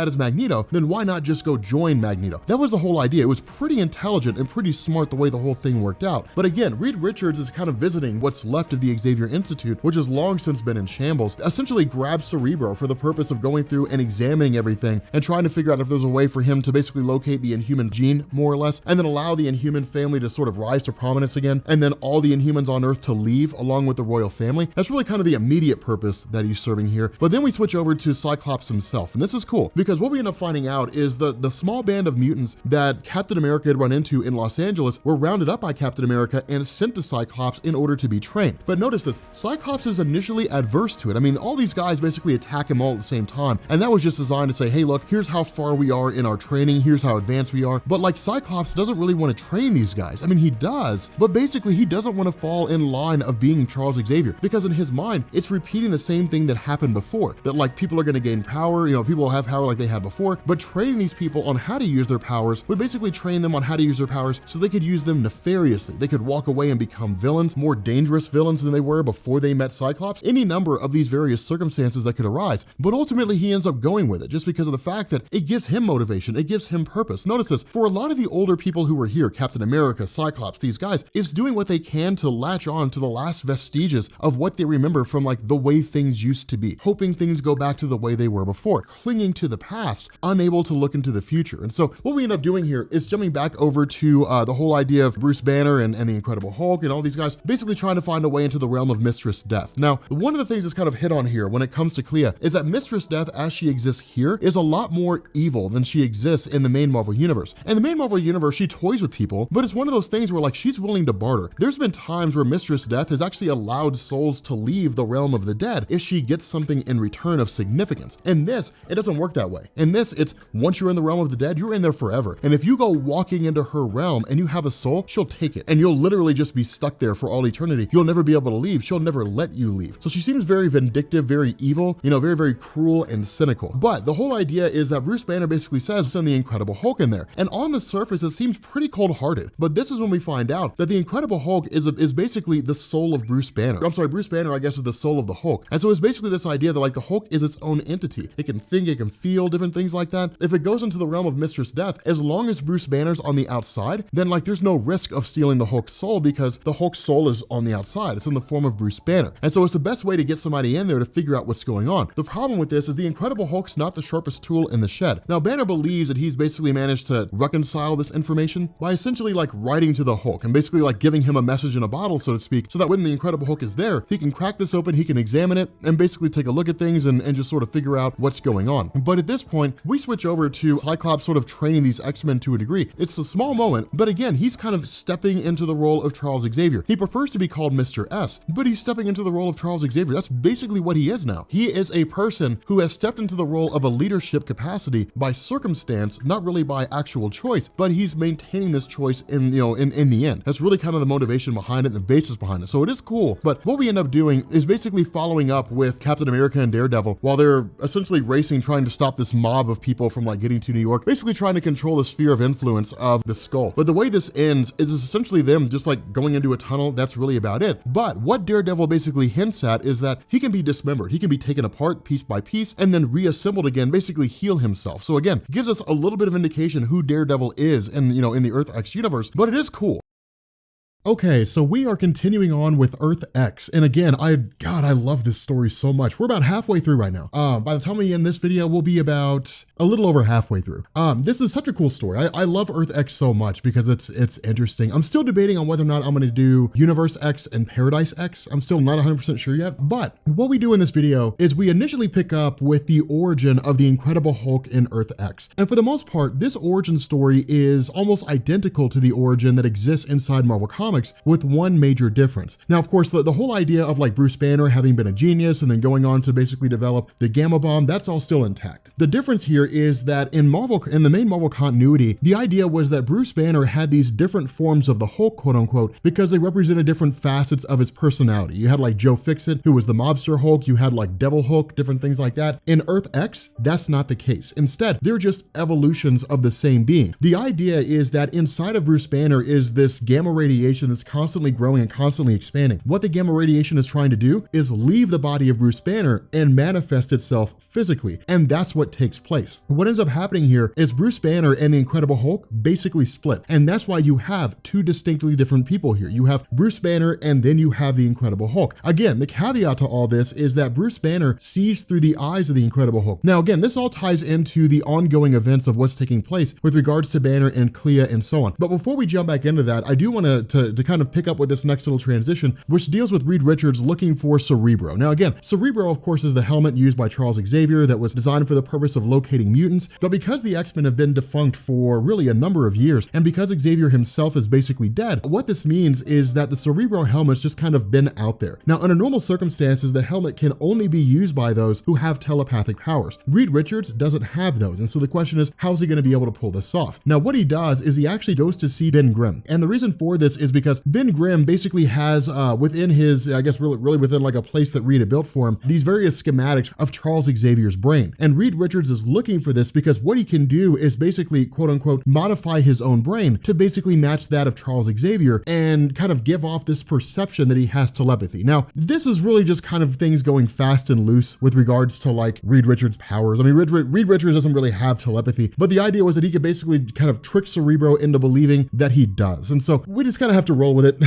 as Magneto, then why not just go join Magneto? That was the whole idea. It was pretty intelligent and pretty smart the way the whole thing worked out. But again, Reed Richards is kind of visiting what's left of the Xavier Institute, which has long since been in shambles, essentially grabbed Cerebro for the purpose of going through and examining everything and trying to figure out if there's a way for him to basically locate the Inhuman gene, more or less, and then allow the Inhuman family to sort of rise to prominence again, and then all the Inhumans on Earth to leave along with the royal family. That's really kind of the immediate purpose that he's serving here. But then we switch over to Cyclops himself, and this is cool because what we end up finding out is the small band of mutants that Captain America had run into in Los Angeles were rounded up by Captain America and sent to Cyclops in order to be trained. But notice this, Cyclops is initially adverse to it. I mean, all these guys basically attack him all at the same time, and that was just designed to say, hey, look, here's how far we are in our training, here's how advanced we are. But like Cyclops doesn't really want to train these guys. I mean, he does, but basically he doesn't want to fall in line of being Charles Xavier because in his mind, it's repeating the same thing that happened before, that like people are going to gain power, you know, people will have power like they had before, but training these people on how to use their powers would basically train them on how to use their powers so they could use them nefariously. They could walk away and become villains, more dangerous villains than they were before they met Cyclops, any number of these various circumstances that could arise. But ultimately he ends up going with it just because of the fact that it gives him motivation, it gives him purpose. Notice this, for a lot of the older people who were here, Captain America, Cyclops, these guys, is doing what they can to latch on to the last vestiges of what they remember from like the way things used to be, hoping things go back to the way they were before, clinging to the past, unable to look into the future. And so what we end up doing here is jumping back over to the whole idea of Bruce Banner and the Incredible Hulk and all these guys basically trying to find a way into the realm of Mistress Death. Now, one of the things that's kind of hit on here when it comes to Clea is that Mistress Death as she exists here is a lot more evil than she exists in the main Marvel universe. In the main Marvel universe, she toys with people, but it's one of those things where like she's willing to barter. There's been times where Mistress Death has actually allowed souls to leave the realm of the dead if she gets something in return of significance. In this, it doesn't work that way. In this, it's once you're in the realm of the dead, you're in there forever. And if you go walking into her realm and you have a soul, she'll take it and you'll literally just be stuck there for all eternity. You'll never be able to leave. She'll never let you leave. So she seems very vindictive, very evil, you know, very, very cruel and cynical. But the whole idea is that Bruce Banner basically says send the Incredible Hulk in there. And on the surface, it seems pretty cold-hearted. But this is when we find out that the Incredible Hulk is basically the soul of Bruce Banner. I'm sorry, Bruce Banner, I guess, is the soul of the Hulk. And so it's basically this idea that like the Hulk is its own entity. It can think, it can feel different things like that. If it goes into the realm of Mistress Death, as long as Bruce Banner's on the outside, then like there's no risk of stealing the Hulk's soul because the Hulk's soul is on the outside. It's in the form of Bruce Banner. And so it's the best way to get somebody in there to figure out what's going on. The problem with this is the Incredible Hulk's not the sharpest tool in the shed. Now, Banner believes that he's basically managed to reconcile this information by essentially like writing to the Hulk and basically like giving him a message in a bottle, so to speak, so that when the Incredible Hulk is there, he can crack this open, he can examine it and basically take a look at things and just sort of figure out what's going on. But at this point, we switch over to Cyclops sort of training these X-Men to a degree. It's a small moment, but again, he's kind of stepping into the role of Charles Xavier. He prefers to be called Mr. S, but he's stepping into the role of Charles Xavier. That's basically what he is now. He is a person who has stepped into the role of a leadership capacity by circumstance, not really by actual choice, but he's maintaining this choice in the end. That's really kind of the motivation behind it and the basis behind it. So it is cool. But what we end up doing is basically following up with Captain America and Daredevil while they're essentially racing, trying to stop this mob of people from like getting to New York, basically trying to control the sphere of influence of the Skull. But the way this ends is essentially them just like going into a tunnel. That's really about it. But what Daredevil basically hints at is that he can be dismembered. He can be taken apart piece by piece and then reassembled again, basically heal himself. So again, gives us a little bit of indication who Daredevil is in the Earth X universe, but it is cool. Okay, so we are continuing on with Earth X. And again, I love this story so much. We're about halfway through right now. By the time we end this video, we'll be about a little over halfway through. This is such a cool story. I love Earth X so much because it's interesting. I'm still debating on whether or not I'm gonna do Universe X and Paradise X. I'm still not 100% sure yet. But what we do in this video is we initially pick up with the origin of the Incredible Hulk in Earth X. And for the most part, this origin story is almost identical to the origin that exists inside Marvel Comics, with one major difference. Now, of course, the whole idea of like Bruce Banner having been a genius and then going on to basically develop the Gamma Bomb, that's all still intact. The difference here is that in the main Marvel continuity, the idea was that Bruce Banner had these different forms of the Hulk, quote unquote, because they represented different facets of his personality. You had like Joe Fixit, who was the mobster Hulk. You had like Devil Hulk, different things like that. In Earth X, that's not the case. Instead, they're just evolutions of the same being. The idea is that inside of Bruce Banner is this gamma radiation that's constantly growing and constantly expanding. What the gamma radiation is trying to do is leave the body of Bruce Banner and manifest itself physically. And that's what takes place. What ends up happening here is Bruce Banner and the Incredible Hulk basically split. And that's why you have two distinctly different people here. You have Bruce Banner and then you have the Incredible Hulk. Again, the caveat to all this is that Bruce Banner sees through the eyes of the Incredible Hulk. Now, again, this all ties into the ongoing events of what's taking place with regards to Banner and Clea and so on. But before we jump back into that, I do want to kind of pick up with this next little transition, which deals with Reed Richards looking for Cerebro. Now, again, Cerebro, of course, is the helmet used by Charles Xavier that was designed for the purpose of locating mutants. But because the X-Men have been defunct for really a number of years, and because Xavier himself is basically dead, what this means is that the Cerebro helmet's just kind of been out there. Now, under normal circumstances, the helmet can only be used by those who have telepathic powers. Reed Richards doesn't have those, and so the question is, how's he going to be able to pull this off? Now, what he does is he actually goes to see Ben Grimm, and the reason for this is because Ben Grimm basically has within his, I guess really within like a place that Reed had built for him, these various schematics of Charles Xavier's brain. And Reed Richards is looking for this because what he can do is basically, quote unquote, modify his own brain to basically match that of Charles Xavier and kind of give off this perception that he has telepathy. Now, this is really just kind of things going fast and loose with regards to like Reed Richards' powers. I mean, Reed Richards doesn't really have telepathy, but the idea was that he could basically kind of trick Cerebro into believing that he does. And so we just kind of have to roll with it.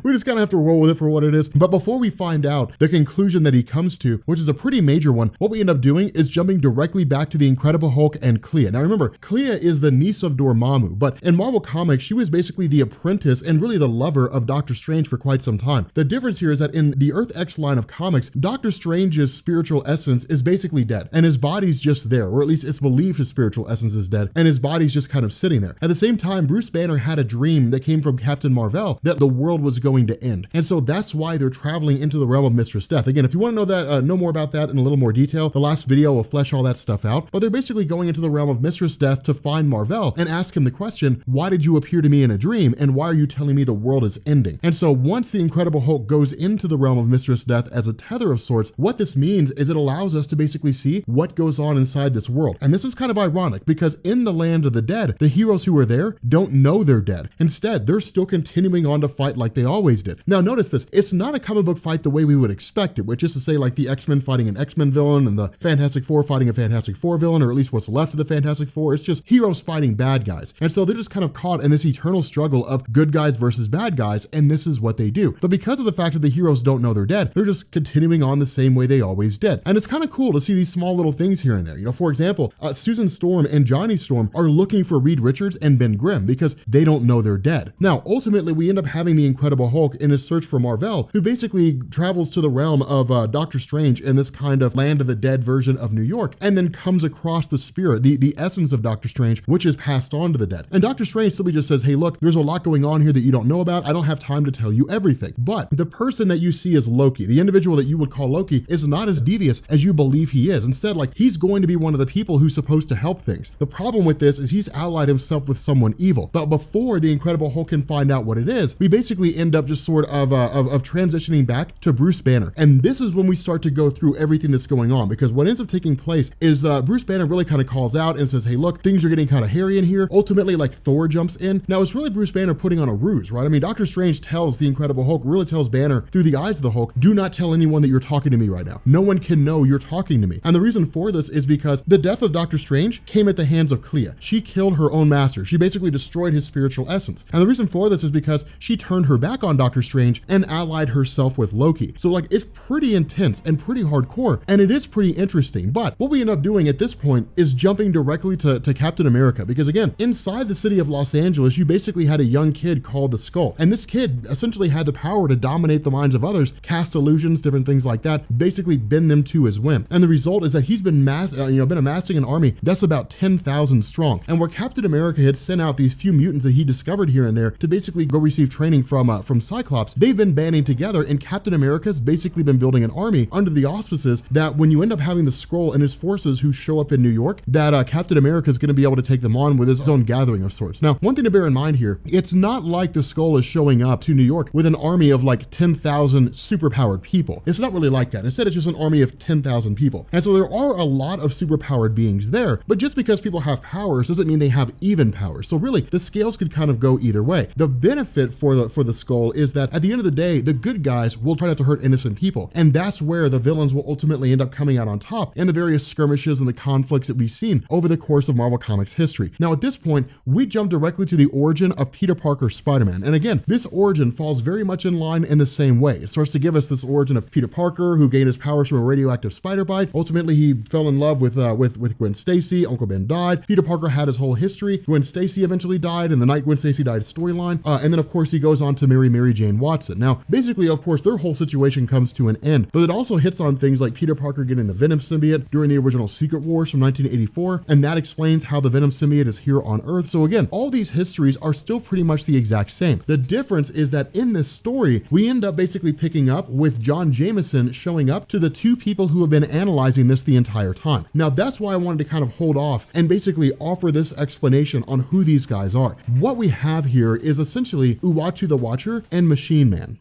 We just kind of have to roll with it for what it is. But before we find out the conclusion that he comes to, which is a pretty major one, what we end up doing is jumping directly back to the Incredible Hulk and Clea. Now remember, Clea is the niece of Dormammu, but in Marvel Comics, she was basically the apprentice and really the lover of Doctor Strange for quite some time. The difference here is that in the Earth X line of comics, Doctor Strange's spiritual essence is basically dead, and his body's just there, or at least it's believed his spiritual essence is dead, and his body's just kind of sitting there. At the same time, Bruce Banner had a dream that came from Captain Marvel that the world was going to end. And so that's why they're traveling into the realm of Mistress Death. Again, if you want to know more about that in a little more detail, the last video will flesh all that stuff out. But they're basically going into the realm of Mistress Death to find Marvel and ask him the question, why did you appear to me in a dream? And why are you telling me the world is ending? And so once the Incredible Hulk goes into the realm of Mistress Death as a tether of sorts, what this means is it allows us to basically see what goes on inside this world. And this is kind of ironic because in the land of the dead, the heroes who are there don't know they're dead. Instead, they're still continuing on to fight like they always did. Now notice this, it's not a comic book fight the way we would expect it, which is to say like the X-Men fighting an X-Men villain and the Fantastic Four fighting a Fantastic Four villain, or at least what's left of the Fantastic Four. It's just heroes fighting bad guys. And so they're just kind of caught in this eternal struggle of good guys versus bad guys, and this is what they do. But because of the fact that the heroes don't know they're dead, they're just continuing on the same way they always did. And it's kind of cool to see these small little things here and there. You know, for example, Susan Storm and Johnny Storm are looking for Reed Richards and Ben Grimm because they don't know they're dead. Now, ultimately, we end up having the Incredible Hulk in his search for Mar-Vell, who basically travels to the realm of Doctor Strange in this kind of land of the dead version of New York, and then comes across the spirit, the essence of Doctor Strange, which is passed on to the dead. And Doctor Strange simply just says, hey, look, there's a lot going on here that you don't know about. I don't have time to tell you everything. But the person that you see as Loki, the individual that you would call Loki, is not as devious as you believe he is. Instead, like, he's going to be one of the people who's supposed to help things. The problem with this is he's allied himself with someone evil. But before the Incredible Hulk can find out what it is, we basically end up just sort of transitioning back to Bruce Banner. And this is when we start to go through everything that's going on, because what ends up taking place is Bruce Banner really kind of calls out and says, hey, look, things are getting kind of hairy in here. Ultimately, like, Thor jumps in. Now, it's really Bruce Banner putting on a ruse, right? I mean, Doctor Strange tells the Incredible Hulk, really tells Banner through the eyes of the Hulk, do not tell anyone that you're talking to me right now. No one can know you're talking to me. And the reason for this is because the death of Doctor Strange came at the hands of Clea. She killed her own master. She basically destroyed his spiritual essence. And the reason for this is because she turned her back on Doctor Strange and allied herself with Loki. So, like, it's pretty intense and pretty hardcore, and it is pretty interesting. But what we end up doing at this point is jumping directly to Captain America, because again, inside the city of Los Angeles, you basically had a young kid called the Skull. And this kid essentially had the power to dominate the minds of others, cast illusions, different things like that, basically bend them to his whim. And the result is that he's been amassing an army that's about 10,000 strong. And where Captain America had sent out these few mutants that he discovered here and there to basically go receive training from Cyclops, they've been banding together, and Captain America's basically been building an army under the auspices that when you end up having the Skrull and his forces who show up in New York, that Captain America is going to be able to take them on with his own gathering of sorts. Now, one thing to bear in mind here, it's not like the Skrull is showing up to New York with an army of like 10,000 superpowered people. It's not really like that. Instead, it's just an army of 10,000 people. And so there are a lot of superpowered beings there, but just because people have powers doesn't mean they have even powers. So really, the scales could kind of go either way. The benefit for the Skrull is that at the end of the day, the good guys will try not to hurt innocent people. And that's where the villains will ultimately end up coming out on top in the various skirmishes and the conflicts that we've seen over the course of Marvel Comics history. Now, at this point, we jump directly to the origin of Peter Parker's Spider-Man. And again, this origin falls very much in line in the same way. It starts to give us this origin of Peter Parker, who gained his powers from a radioactive spider bite. Ultimately, he fell in love with Gwen Stacy. Uncle Ben died. Peter Parker had his whole history. Gwen Stacy eventually died, and the night Gwen Stacy died storyline. And then, of course, he goes on to marry Mary Jane Watson. Now, basically, of course, their whole situation comes to an end, but it also hits on things like Peter Parker getting the Venom symbiote during the original Secret Wars from 1984, and that explains how the Venom symbiote is here on Earth. So again, all these histories are still pretty much the exact same. The difference is that in this story, we end up basically picking up with John Jameson showing up to the two people who have been analyzing this the entire time. Now, that's why I wanted to kind of hold off and basically offer this explanation on who these guys are. What we have here is essentially Uatu the Watcher and Machine Man.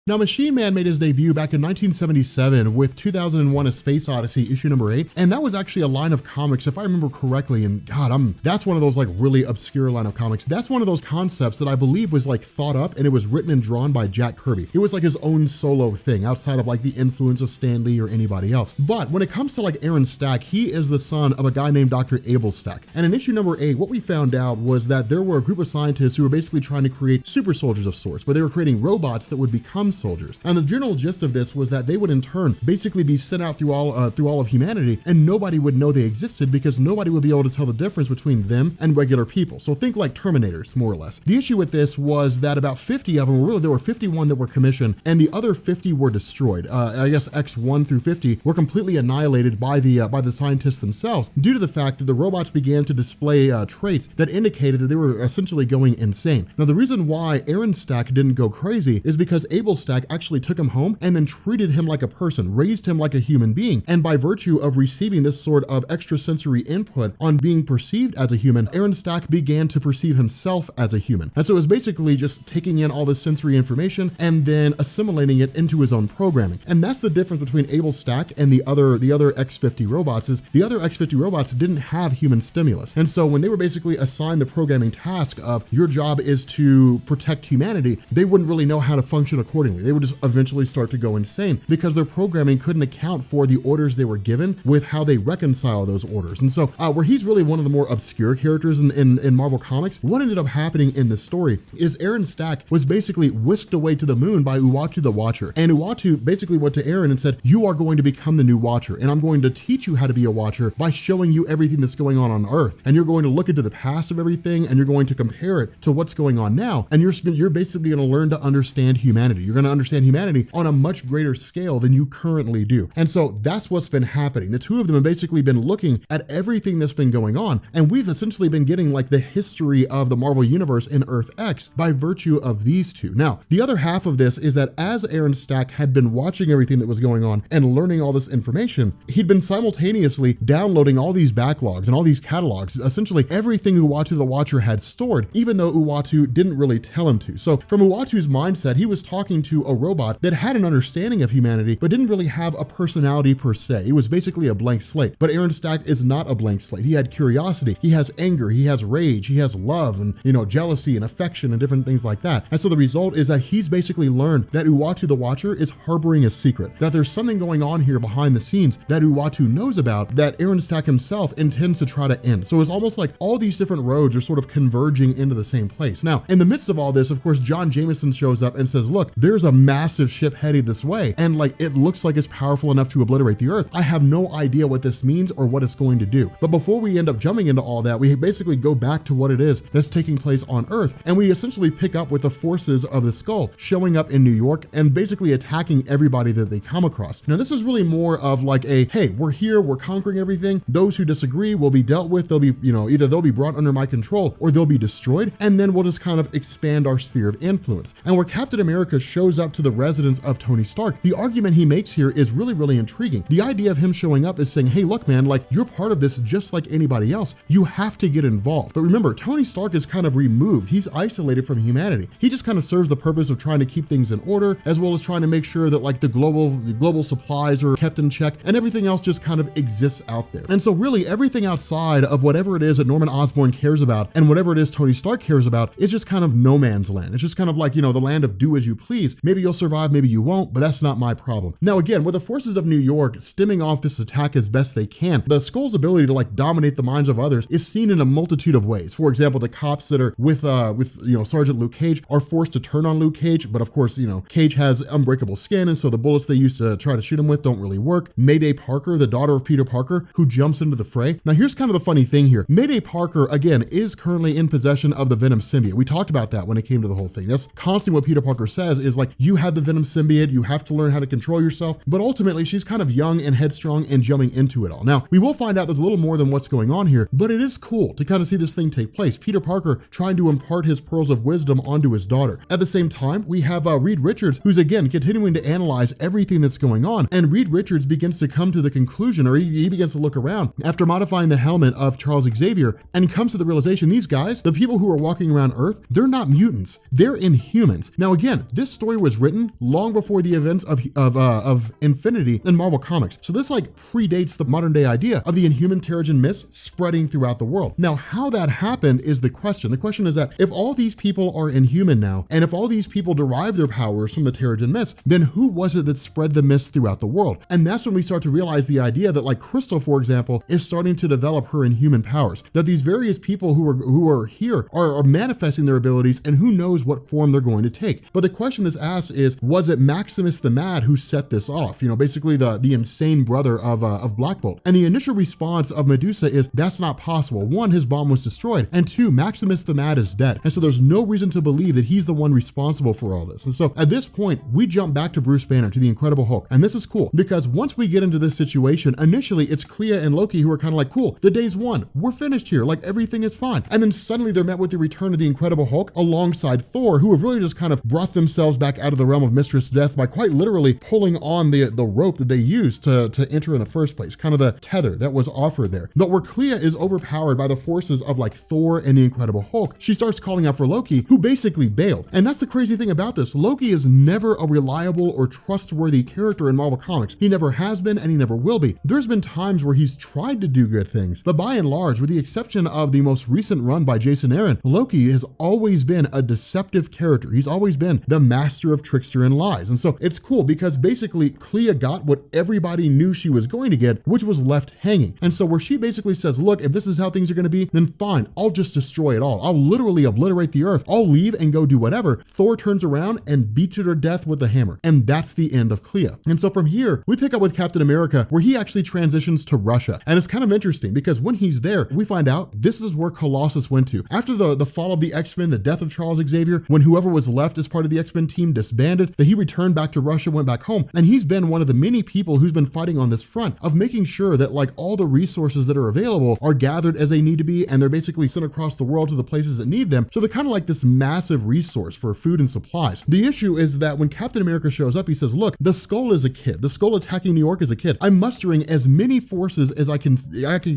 Now, Machine Man made his debut back in 1977 with 2001: A Space Odyssey issue number 8, and that was actually a line of comics, if I remember correctly, and God, that's one of those like really obscure line of comics. That's one of those concepts that I believe was like thought up and it was written and drawn by Jack Kirby. It was like his own solo thing outside of like the influence of Stan Lee or anybody else. But when it comes to like Aaron Stack, he is the son of a guy named Dr. Abel Stack. And in issue number 8, what we found out was that there were a group of scientists who were basically trying to create super soldiers of sorts, but they were creating robots that would become soldiers. And the general gist of this was that they would in turn basically be sent out through all of humanity, and nobody would know they existed because nobody would be able to tell the difference between them and regular people. So think like Terminators, more or less. The issue with this was that about 50 of them, there were 51 that were commissioned, and the other 50 were destroyed. I guess X1 through 50 were completely annihilated by the scientists themselves due to the fact that the robots began to display traits that indicated that they were essentially going insane. Now, the reason why Aaron Stack didn't go crazy is because Abel Stack actually took him home and then treated him like a person, raised him like a human being. And by virtue of receiving this sort of extrasensory input on being perceived as a human, Aaron Stack began to perceive himself as a human. And so it was basically just taking in all this sensory information and then assimilating it into his own programming. And that's the difference between Abel Stack and the other X50 robots, is the other X50 robots didn't have human stimulus. And so when they were basically assigned the programming task of your job is to protect humanity, they wouldn't really know how to function accordingly. accordingly. They would just eventually start to go insane because their programming couldn't account for the orders they were given with how they reconcile those orders. And so where he's really one of the more obscure characters in Marvel Comics, what ended up happening in this story is Aaron Stack was basically whisked away to the moon by Uatu the Watcher. And Uatu basically went to Aaron and said, you are going to become the new Watcher, and I'm going to teach you how to be a Watcher by showing you everything that's going on Earth. And you're going to look into the past of everything, and you're going to compare it to what's going on now. And you're basically going to learn to understand humanity. You're going to understand humanity on a much greater scale than you currently do. And so that's what's been happening. The two of them have basically been looking at everything that's been going on, and we've essentially been getting like the history of the Marvel Universe in Earth X by virtue of these two. Now, the other half of this is that as Aaron Stack had been watching everything that was going on and learning all this information, he'd been simultaneously downloading all these backlogs and all these catalogs, essentially everything Uatu the Watcher had stored, even though Uatu didn't really tell him to. So from Uatu's mindset, he was talking to a robot that had an understanding of humanity, but didn't really have a personality per se. It was basically a blank slate. But Aaron Stack is not a blank slate. He had curiosity, he has anger, he has rage, he has love and, jealousy and affection and different things like that. And so the result is that he's basically learned that Uatu the Watcher is harboring a secret, that there's something going on here behind the scenes that Uatu knows about that Aaron Stack himself intends to try to end. So it's almost like all these different roads are sort of converging into the same place. Now, in the midst of all this, of course, John Jameson shows up and says, look, there's a massive ship headed this way, and like it looks like it's powerful enough to obliterate the Earth. I have no idea what this means or what it's going to do. But before we end up jumping into all that, we basically go back to what it is that's taking place on Earth, and we essentially pick up with the forces of the Skull showing up in New York and basically attacking everybody that they come across. Now, this is really more of like a, hey, we're here, we're conquering everything. Those who disagree will be dealt with. They'll be, either they'll be brought under my control or they'll be destroyed. And then we'll just kind of expand our sphere of influence. And where Captain America shows up to the residence of Tony Stark, the argument he makes here is really, really intriguing. The idea of him showing up is saying, hey, look, man, like you're part of this just like anybody else. You have to get involved. But remember, Tony Stark is kind of removed. He's isolated from humanity. He just kind of serves the purpose of trying to keep things in order, as well as trying to make sure that like the global supplies are kept in check and everything else just kind of exists out there. And so really everything outside of whatever it is that Norman Osborn cares about and whatever it is Tony Stark cares about is just kind of no man's land. It's just kind of like, the land of do as you please. Maybe you'll survive, maybe you won't, but that's not my problem. Now, again, with the forces of New York stemming off this attack as best they can, the Skull's ability to like dominate the minds of others is seen in a multitude of ways. For example, the cops that are with Sergeant Luke Cage are forced to turn on Luke Cage, but of course, Cage has unbreakable skin, and so the bullets they used to try to shoot him with don't really work. Mayday Parker, the daughter of Peter Parker, who jumps into the fray. Now, here's kind of the funny thing here. Mayday Parker, again, is currently in possession of the Venom symbiote. We talked about that when it came to the whole thing. That's constantly what Peter Parker says is like, you have the Venom symbiote, you have to learn how to control yourself, but ultimately she's kind of young and headstrong and jumping into it all. Now, we will find out there's a little more than what's going on here, but it is cool to kind of see this thing take place. Peter Parker trying to impart his pearls of wisdom onto his daughter. At the same time, we have Reed Richards, who's again continuing to analyze everything that's going on, and Reed Richards begins to come to the conclusion, or he begins to look around after modifying the helmet of Charles Xavier, and comes to the realization these guys, the people who are walking around Earth, they're not mutants, they're Inhumans. Now again, this story was written long before the events of Infinity in Marvel Comics, so this like predates the modern day idea of the Inhuman Terrigen Mist spreading throughout the world. Now, how that happened is the question. The question is that if all these people are Inhuman now, and if all these people derive their powers from the Terrigen Mist, then who was it that spread the mist throughout the world? And that's when we start to realize the idea that like Crystal, for example, is starting to develop her Inhuman powers, that these various people who are here are manifesting their abilities, and who knows what form they're going to take. But the question that's asked is, was it Maximus the Mad who set this off? Basically the insane brother of Black Bolt. And the initial response of Medusa is, that's not possible. One, his bomb was destroyed, and two, Maximus the Mad is dead. And so there's no reason to believe that he's the one responsible for all this. And so at this point, we jump back to Bruce Banner, to the Incredible Hulk. And this is cool because once we get into this situation, initially it's Clea and Loki who are kind of like, cool, the day's won. We're finished here. Like everything is fine. And then suddenly they're met with the return of the Incredible Hulk alongside Thor, who have really just kind of brought themselves back out of the realm of Mistress Death by quite literally pulling on the rope that they used to enter in the first place, kind of the tether that was offered there. But where Clea is overpowered by the forces of like Thor and the Incredible Hulk, she starts calling out for Loki, who basically bailed. And that's the crazy thing about this. Loki is never a reliable or trustworthy character in Marvel Comics. He never has been, and he never will be. There's been times where he's tried to do good things, but by and large, with the exception of the most recent run by Jason Aaron, Loki has always been a deceptive character. He's always been the master master of trickster and lies. And so it's cool because basically Clea got what everybody knew she was going to get, which was left hanging. And so where she basically says, look, if this is how things are going to be, then fine, I'll just destroy it all. I'll literally obliterate the earth. I'll leave and go do whatever. Thor turns around and beats her to death with the hammer. And that's the end of Clea. And so from here, we pick up with Captain America, where he actually transitions to Russia. And it's kind of interesting because when he's there, we find out this is where Colossus went to. After the fall of the X-Men, the death of Charles Xavier, when whoever was left as part of the X-Men team disbanded, that he returned back to Russia, went back home. And he's been one of the many people who's been fighting on this front of making sure that like all the resources that are available are gathered as they need to be, and they're basically sent across the world to the places that need them. So they're kind of like this massive resource for food and supplies. The issue is that when Captain America shows up, he says, look, the Skull is a kid. The Skull attacking New York is a kid. I'm mustering as many forces as I can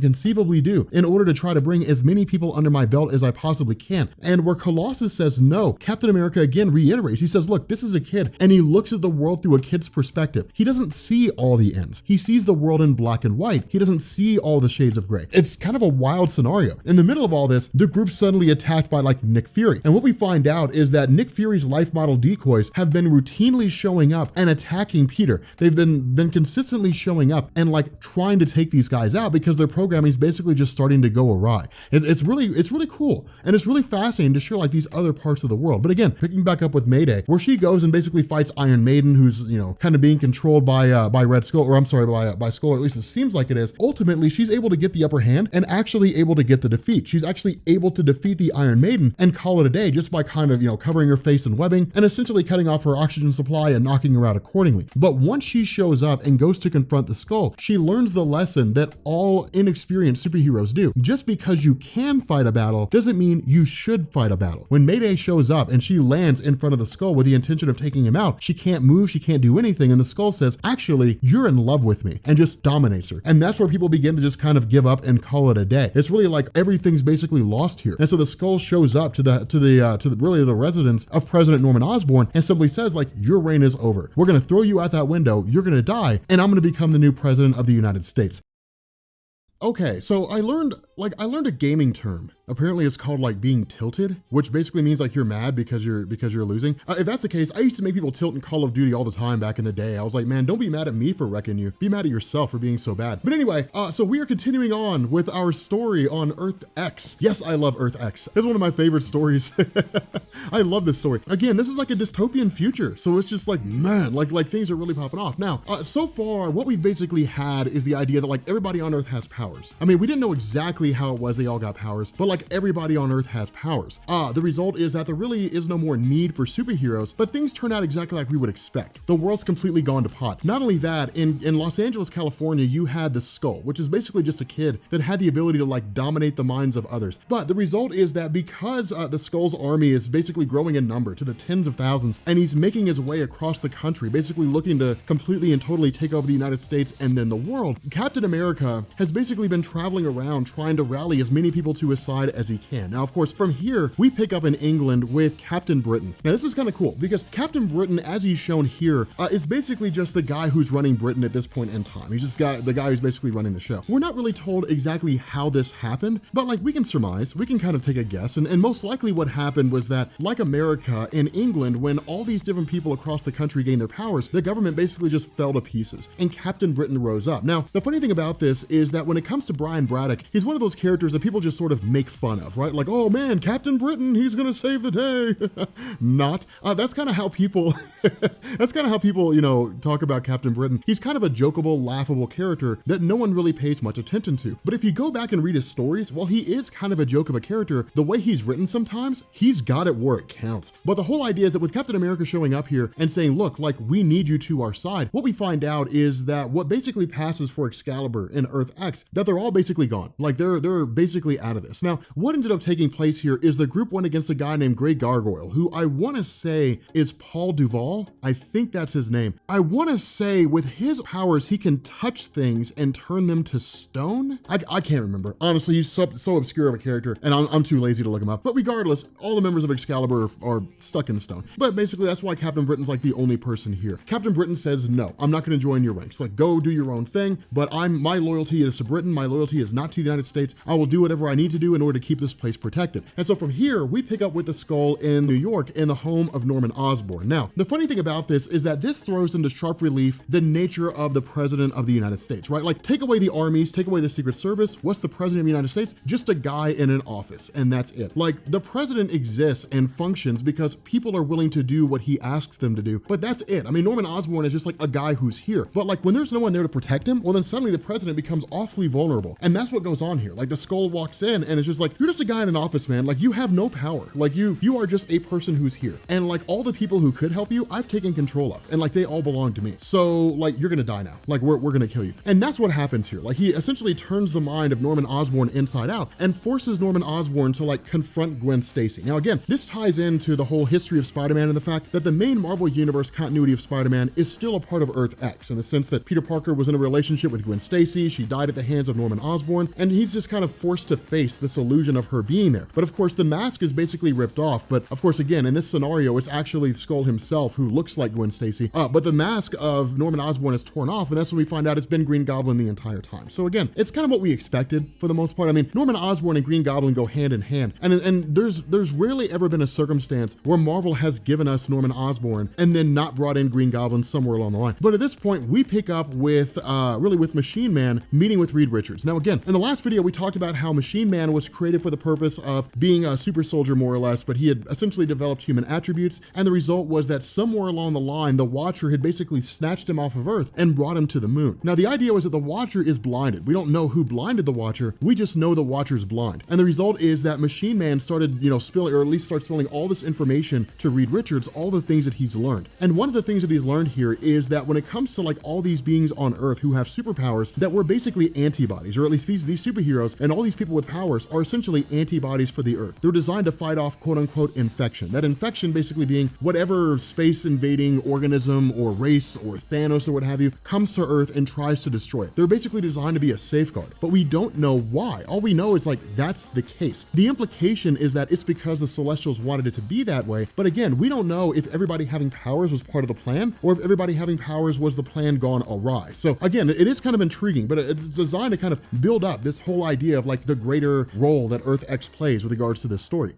conceivably do in order to try to bring as many people under my belt as I possibly can. And where Colossus says no, Captain America again reiterates. He says, look, this is a kid, and he looks at the world through a kid's perspective. He doesn't see all the ends. He sees the world in black and white. He doesn't see all the shades of gray. It's kind of a wild scenario. In the middle of all this, the group's suddenly attacked by like Nick Fury. And what we find out is that Nick Fury's life model decoys have been routinely showing up and attacking Peter. They've been consistently showing up and like trying to take these guys out because their programming is basically just starting to go awry. It's really cool. And it's really fascinating to show like these other parts of the world. But again, picking back up with Mayday, where she goes and basically fights Iron Maiden, who's, you know, kind of being controlled by Red Skull, or I'm sorry, by Skull, or at least it seems like it is. Ultimately, she's able to get the upper hand and actually able to get the defeat. She's actually able to defeat the Iron Maiden and call it a day just by kind of, you know, covering her face in webbing and essentially cutting off her oxygen supply and knocking her out accordingly. But once she shows up and goes to confront the Skull, she learns the lesson that all inexperienced superheroes do. Just because you can fight a battle doesn't mean you should fight a battle. When Mayday shows up and she lands in front of the Skull with the intention of taking him out, she can't move, she can't do anything, and the Skull says, actually, you're in love with me, and just dominates her. And that's where people begin to just kind of give up and call it a day. It's really like everything's basically lost here. And so the Skull shows up to the residence of President Norman Osborn and simply says, like, your reign is over. We're gonna throw you out that window, you're gonna die, and I'm gonna become the new president of the United States. Okay, so I learned a gaming term. Apparently it's called like being tilted, which basically means like you're mad because you're losing. If that's the case, I used to make people tilt in Call of Duty all the time back in the day. I was like, man, don't be mad at me for wrecking you. Be mad at yourself for being so bad. But anyway, so we are continuing on with our story on Earth X. Yes, I love Earth X. It's one of my favorite stories. I love this story. Again, this is like a dystopian future. So it's just like, man, like things are really popping off. Now, so far, what we've basically had is the idea that like everybody on Earth has powers. I mean, we didn't know exactly how it was they all got powers, but like everybody on Earth has powers. The result is that there really is no more need for superheroes, but things turn out exactly like we would expect. The world's completely gone to pot. Not only that, in Los Angeles, California, you had the Skull, which is basically just a kid that had the ability to like dominate the minds of others. But the result is that because the Skull's army is basically growing in number to the tens of thousands, and he's making his way across the country, basically looking to completely and totally take over the United States and then the world, Captain America has basically been traveling around trying to rally as many people to his side as he can. Now, of course, from here, we pick up in England with Captain Britain. Now, this is kind of cool because Captain Britain, as he's shown here, is basically just the guy who's running Britain at this point in time. He's just the guy who's basically running the show. We're not really told exactly how this happened, but like we can surmise, we can kind of take a guess. And most likely what happened was that, like America, in England, when all these different people across the country gained their powers, the government basically just fell to pieces and Captain Britain rose up. Now, the funny thing about this is that when it comes to Brian Braddock, he's one of those characters that people just sort of make fun of, right? Like, oh man, Captain Britain, he's gonna save the day. Not. That's kind of how people, you know, talk about Captain Britain. He's kind of a jokeable, laughable character that no one really pays much attention to. But if you go back and read his stories, while he is kind of a joke of a character, the way he's written sometimes, he's got it where it counts. But the whole idea is that with Captain America showing up here and saying, look, like we need you to our side, what we find out is that what basically passes for Excalibur in Earth X, that they're all basically gone. Like they're basically out of this. Now, what ended up taking place here is the group went against a guy named Grey Gargoyle, who I want to say is Paul Duvall. I think that's his name. I want to say with his powers, he can touch things and turn them to stone. I can't remember. Honestly, he's so obscure of a character and I'm too lazy to look him up. But regardless, all the members of Excalibur are stuck in stone. But basically that's why Captain Britain's like the only person here. Captain Britain says, no, I'm not going to join your ranks. Like go do your own thing, but my loyalty is to Britain. My loyalty is not to the United States. I will do whatever I need to do in order order to keep this place protected. And so from here, we pick up with the skull in New York in the home of Norman Osborn. Now, the funny thing about this is that this throws into sharp relief the nature of the president of the United States, right? Like, take away the armies, take away the Secret Service. What's the president of the United States? Just a guy in an office, and that's it. Like, the president exists and functions because people are willing to do what he asks them to do, but that's it. I mean, Norman Osborn is just like a guy who's here. But like, when there's no one there to protect him, well, then suddenly the president becomes awfully vulnerable. And that's what goes on here. Like, the skull walks in and it's just like, you're just a guy in an office, man. Like, you have no power. Like, you are just a person who's here. And like, all the people who could help you, I've taken control of. And like, they all belong to me. So like, you're gonna die now. Like, we're gonna kill you. And that's what happens here. Like, he essentially turns the mind of Norman Osborn inside out and forces Norman Osborn to like confront Gwen Stacy. Now again, this ties into the whole history of Spider-Man and the fact that the main Marvel Universe continuity of Spider-Man is still a part of Earth X, in the sense that Peter Parker was in a relationship with Gwen Stacy, she died at the hands of Norman Osborn, and he's just kind of forced to face this illusion of her being there. But of course, the mask is basically ripped off, but of course, again, in this scenario, it's actually Skull himself who looks like Gwen Stacy, but the mask of Norman Osborn is torn off, and that's when we find out it's been Green Goblin the entire time. So again, it's kind of what we expected for the most part. I mean, Norman Osborn and Green Goblin go hand in hand, and there's rarely ever been a circumstance where Marvel has given us Norman Osborn and then not brought in Green Goblin somewhere along the line. But at this point, we pick up with really with Machine Man meeting with Reed Richards. Now again, in the last video, we talked about how Machine Man was created for the purpose of being a super soldier, more or less, but he had essentially developed human attributes, and the result was that somewhere along the line, the Watcher had basically snatched him off of Earth and brought him to the moon. Now the idea was that the Watcher is blinded. We don't know who blinded the Watcher, we just know the Watcher's blind. And the result is that Machine Man started, spilling, or at least starts spilling all this information to Reed Richards, all the things that he's learned. And one of the things that he's learned here is that when it comes to like all these beings on Earth who have superpowers, that we're basically antibodies, or at least these superheroes and all these people with powers are essentially antibodies for the Earth. They're designed to fight off quote unquote infection. That infection basically being whatever space invading organism or race or Thanos or what have you comes to Earth and tries to destroy it. They're basically designed to be a safeguard, but we don't know why. All we know is like, that's the case. The implication is that it's because the Celestials wanted it to be that way. But again, we don't know if everybody having powers was part of the plan or if everybody having powers was the plan gone awry. So again, it is kind of intriguing, but it's designed to kind of build up this whole idea of like the greater role that Earth X plays with regards to this story.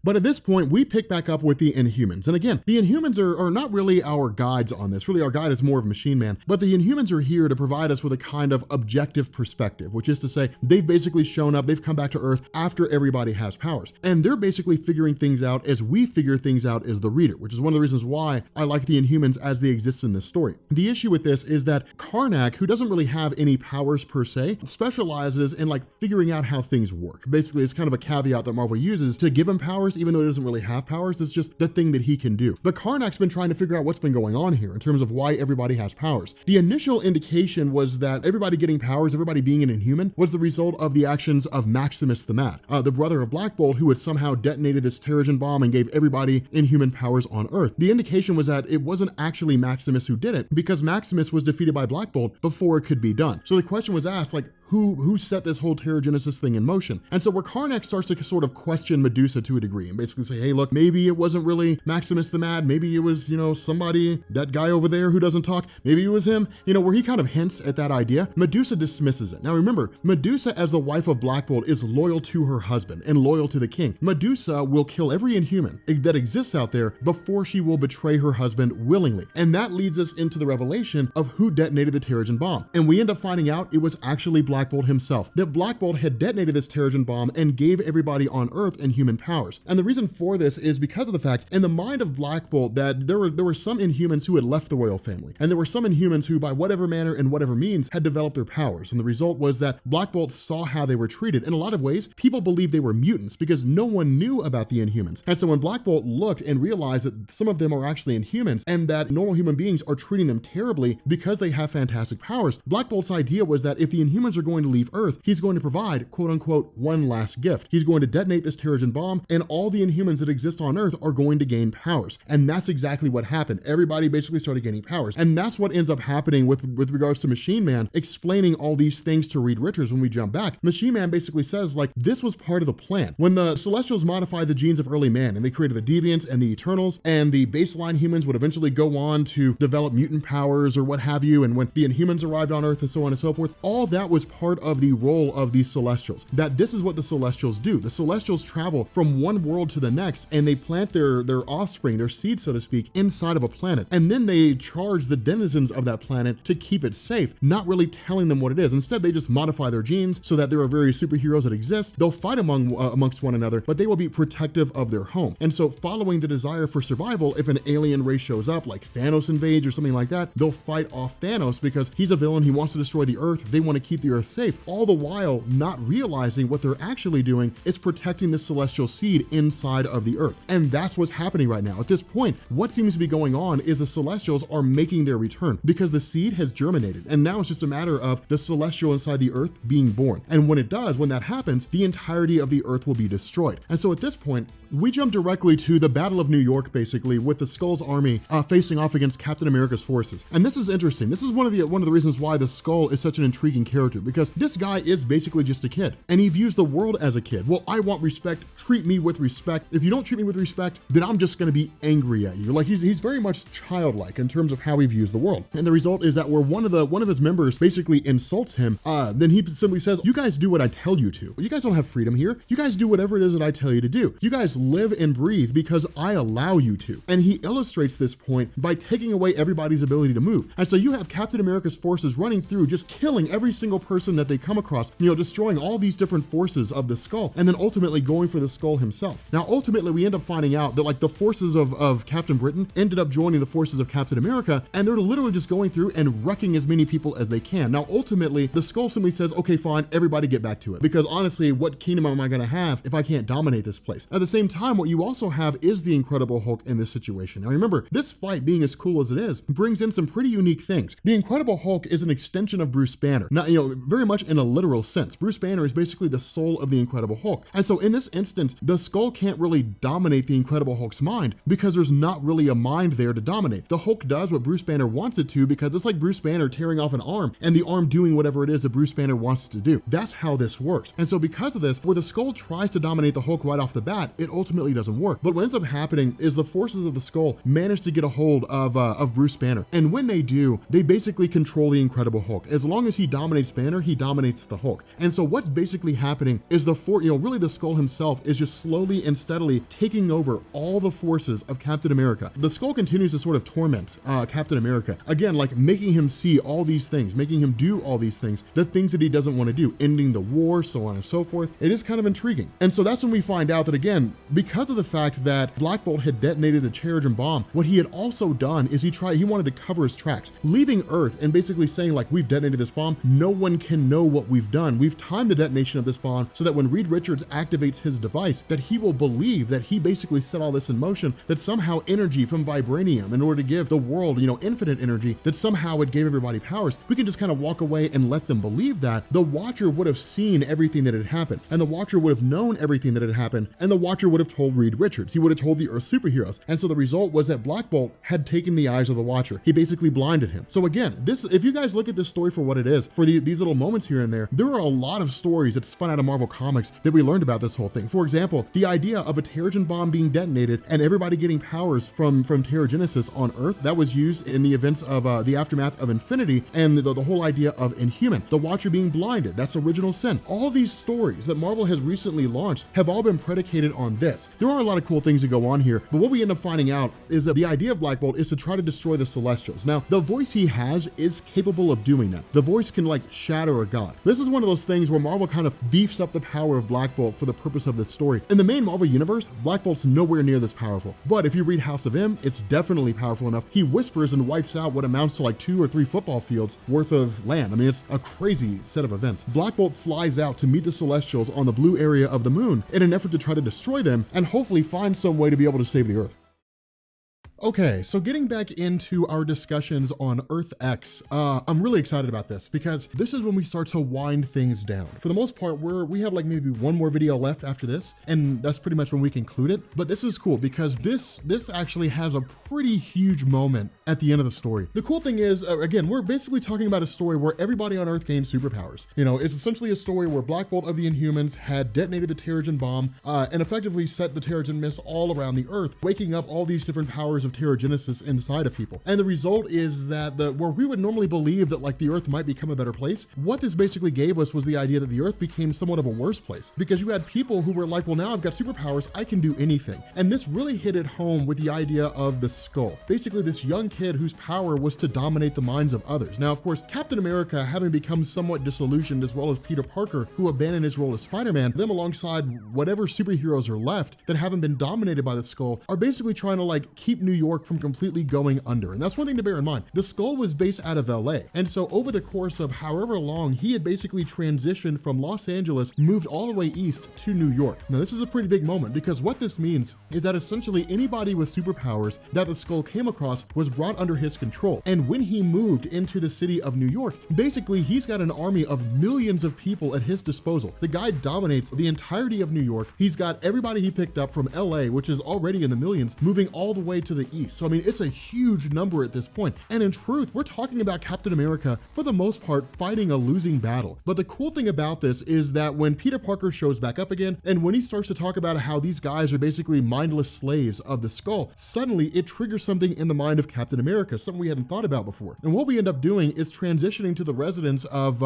But at this point, we pick back up with the Inhumans. And again, the Inhumans are not really our guides on this. Really, our guide is more of Machine Man. But the Inhumans are here to provide us with a kind of objective perspective, which is to say, they've basically shown up, they've come back to Earth after everybody has powers. And they're basically figuring things out as we figure things out as the reader, which is one of the reasons why I like the Inhumans as they exist in this story. The issue with this is that Karnak, who doesn't really have any powers per se, specializes in like figuring out how things work. Basically, it's kind of a caveat that Marvel uses to give him powers, even though he doesn't really have powers. It's just the thing that he can do. But Karnak's been trying to figure out what's been going on here in terms of why everybody has powers. The initial indication was that everybody getting powers, everybody being an Inhuman, was the result of the actions of Maximus the Mad, the brother of Black Bolt, who had somehow detonated this Terrigen bomb and gave everybody Inhuman powers on Earth. The indication was that it wasn't actually Maximus who did it, because Maximus was defeated by Black Bolt before it could be done. So the question was asked, like, who set this whole Terrigenesis thing in motion? And so where Karnak starts to sort of question Medusa to a degree and basically say, hey, look, maybe it wasn't really Maximus the Mad, maybe it was, somebody, that guy over there who doesn't talk, maybe it was him, where he kind of hints at that idea. Medusa dismisses it. Now remember, Medusa as the wife of Black Bolt is loyal to her husband and loyal to the king. Medusa will kill every Inhuman that exists out there before she will betray her husband willingly. And that leads us into the revelation of who detonated the Terrigen bomb. And we end up finding out it was actually Black Bolt himself, that Black Bolt had detonated this Terrigen bomb and gave everybody on Earth Inhuman powers. And the reason for this is because of the fact, in the mind of Black Bolt, that there were some Inhumans who had left the royal family, and there were some Inhumans who, by whatever manner and whatever means, had developed their powers. And the result was that Black Bolt saw how they were treated. In a lot of ways, people believed they were mutants because no one knew about the Inhumans. And so when Black Bolt looked and realized that some of them are actually Inhumans and that normal human beings are treating them terribly because they have fantastic powers, Black Bolt's idea was that if the Inhumans are going to leave Earth, he's going to provide, quote unquote, one last gift. He's going to detonate this Terrigen bomb, and all the Inhumans that exist on Earth are going to gain powers. And that's exactly what happened. Everybody basically started gaining powers. And that's what ends up happening with regards to Machine Man explaining all these things to Reed Richards when we jump back. Machine Man basically says, like, this was part of the plan. When the Celestials modified the genes of early man and they created the Deviants and the Eternals, and the baseline humans would eventually go on to develop mutant powers or what have you, and when the Inhumans arrived on Earth and so on and so forth, all that was part of the role of these Celestials. That this is what the Celestials do. The Celestials travel from one world to the next, and they plant their offspring, their seed, so to speak, inside of a planet. And then they charge the denizens of that planet to keep it safe, not really telling them what it is. Instead, they just modify their genes so that there are various superheroes that exist. They'll fight amongst one another, but they will be protective of their home. And so following the desire for survival, if an alien race shows up, like Thanos invades or something like that, they'll fight off Thanos because he's a villain, he wants to destroy the Earth, they want to keep the Earth safe, all the while not realizing what they're actually doing is protecting the celestial seed inside of the Earth. And that's what's happening right now. At this point, what seems to be going on is the Celestials are making their return because the seed has germinated, and now it's just a matter of the Celestial inside the Earth being born. And when it does, when that happens, the entirety of the Earth will be destroyed. And so at this point, we jump directly to the Battle of New York, basically, with the Skull's army facing off against Captain America's forces. And this is interesting. This is one of the reasons why the Skull is such an intriguing character, because this guy is basically just a kid, and he views the world as a kid. Well, I want respect. Treat me with respect. If you don't treat me with respect, then I'm just going to be angry at you. Like he's very much childlike in terms of how he views the world. And the result is that where one of his members basically insults him, then he simply says, "You guys do what I tell you to. You guys don't have freedom here. You guys do whatever it is that I tell you to do. You guys live and breathe because I allow you to." And he illustrates this point by taking away everybody's ability to move. And so you have Captain America's forces running through, just killing every single person that they come across, destroying all these different forces of the Skull, and then ultimately going for the Skull himself. Now, ultimately, we end up finding out that like the forces of Captain Britain ended up joining the forces of Captain America, and they're literally just going through and wrecking as many people as they can. Now, ultimately, the Skull simply says, "Okay, fine, everybody get back to it." Because honestly, what kingdom am I going to have if I can't dominate this place? At the same time, what you also have is the Incredible Hulk in this situation. Now, remember, this fight, being as cool as it is, brings in some pretty unique things. The Incredible Hulk is an extension of Bruce Banner. Not, very much in a literal sense. Bruce Banner is basically the soul of the Incredible Hulk. And so in this instance, the Skull can't really dominate the Incredible Hulk's mind because there's not really a mind there to dominate. The Hulk does what Bruce Banner wants it to because it's like Bruce Banner tearing off an arm and the arm doing whatever it is that Bruce Banner wants it to do. That's how this works. And so because of this, where the Skull tries to dominate the Hulk right off the bat, it ultimately doesn't work. But what ends up happening is the forces of the Skull manage to get a hold of Bruce Banner. And when they do, they basically control the Incredible Hulk. As long as he dominates Banner, he dominates the Hulk. And so what's basically happening is really the Skull himself is just slowly and steadily taking over all the forces of Captain America. The Skull continues to sort of torment Captain America. Again, like making him see all these things, making him do all these things, the things that he doesn't want to do, ending the war, so on and so forth. It is kind of intriguing. And so that's when we find out that, again, because of the fact that Black Bolt had detonated the Terrigen bomb, what he had also done is he wanted to cover his tracks, leaving Earth and basically saying, like, we've detonated this bomb, no one can know what we've done. We've timed the detonation of this bomb so that when Reed Richards activates his device, that he will believe that he basically set all this in motion, that somehow energy from vibranium, in order to give the world, infinite energy, that somehow it gave everybody powers. We can just kind of walk away and let them believe that. The Watcher would have seen everything that had happened, and the Watcher would have known everything that had happened, and the Watcher would have told Reed Richards. He would have told the Earth superheroes. And so the result was that Black Bolt had taken the eyes of the Watcher. He basically blinded him. So again, if you guys look at this story for what it is, for these little moments here and there are a lot of stories that spun out of Marvel Comics that we learned about this whole thing. For example, the idea of a Terrigen bomb being detonated and everybody getting powers from Terrigenesis on Earth, that was used in the events of the aftermath of Infinity, and the whole idea of Inhuman. The Watcher being blinded, that's Original Sin. All these stories that Marvel has recently launched have all been predicated on this. There are a lot of cool things that go on here, but what we end up finding out is that the idea of Black Bolt is to try to destroy the Celestials. Now, the voice he has is capable of doing that. The voice can like shatter a god. This is one of those things where Marvel kind of beefs up the power of Black Bolt for the purpose of this story. In the main Marvel universe, Black Bolt's nowhere near this powerful. But if you read House of M, it's definitely powerful enough. He whispers and wipes out what amounts to like 2 or 3 football fields worth of land. I mean, it's a crazy set of events. Black Bolt flies out to meet the Celestials on the blue area of the moon in an effort to try to destroy them and hopefully find some way to be able to save the Earth. Okay, so getting back into our discussions on Earth X, I'm really excited about this because this is when we start to wind things down. For the most part, we have like maybe one more video left after this, and that's pretty much when we conclude it. But this is cool because this actually has a pretty huge moment at the end of the story. The cool thing is, again, we're basically talking about a story where everybody on Earth gained superpowers. You know, it's essentially a story where Black Bolt of the Inhumans had detonated the Terrigen bomb and effectively set the Terrigen mist all around the Earth, waking up all these different powers of Terrigenesis inside of people. And the result is that where we would normally believe that like the Earth might become a better place, what this basically gave us was the idea that the Earth became somewhat of a worse place because you had people who were like, well, now I've got superpowers, I can do anything. And this really hit it home with the idea of the Skull. Basically this young kid whose power was to dominate the minds of others. Now, of course, Captain America, having become somewhat disillusioned, as well as Peter Parker, who abandoned his role as Spider-Man, them alongside whatever superheroes are left that haven't been dominated by the Skull, are basically trying to like keep New York from completely going under. And that's one thing to bear in mind. The Skull was based out of LA. And so over the course of however long, he had basically transitioned from Los Angeles, moved all the way east to New York. Now, this is a pretty big moment because what this means is that essentially anybody with superpowers that the Skull came across was brought under his control. And when he moved into the city of New York, basically he's got an army of millions of people at his disposal. The guy dominates the entirety of New York. He's got everybody he picked up from LA, which is already in the millions, moving all the way to the east. So I mean, it's a huge number at this point. And in truth, we're talking about Captain America, for the most part, fighting a losing battle. But the cool thing about this is that when Peter Parker shows back up again, and when he starts to talk about how these guys are basically mindless slaves of the Skull, suddenly it triggers something in the mind of Captain America, something we hadn't thought about before. And what we end up doing is transitioning to the residence of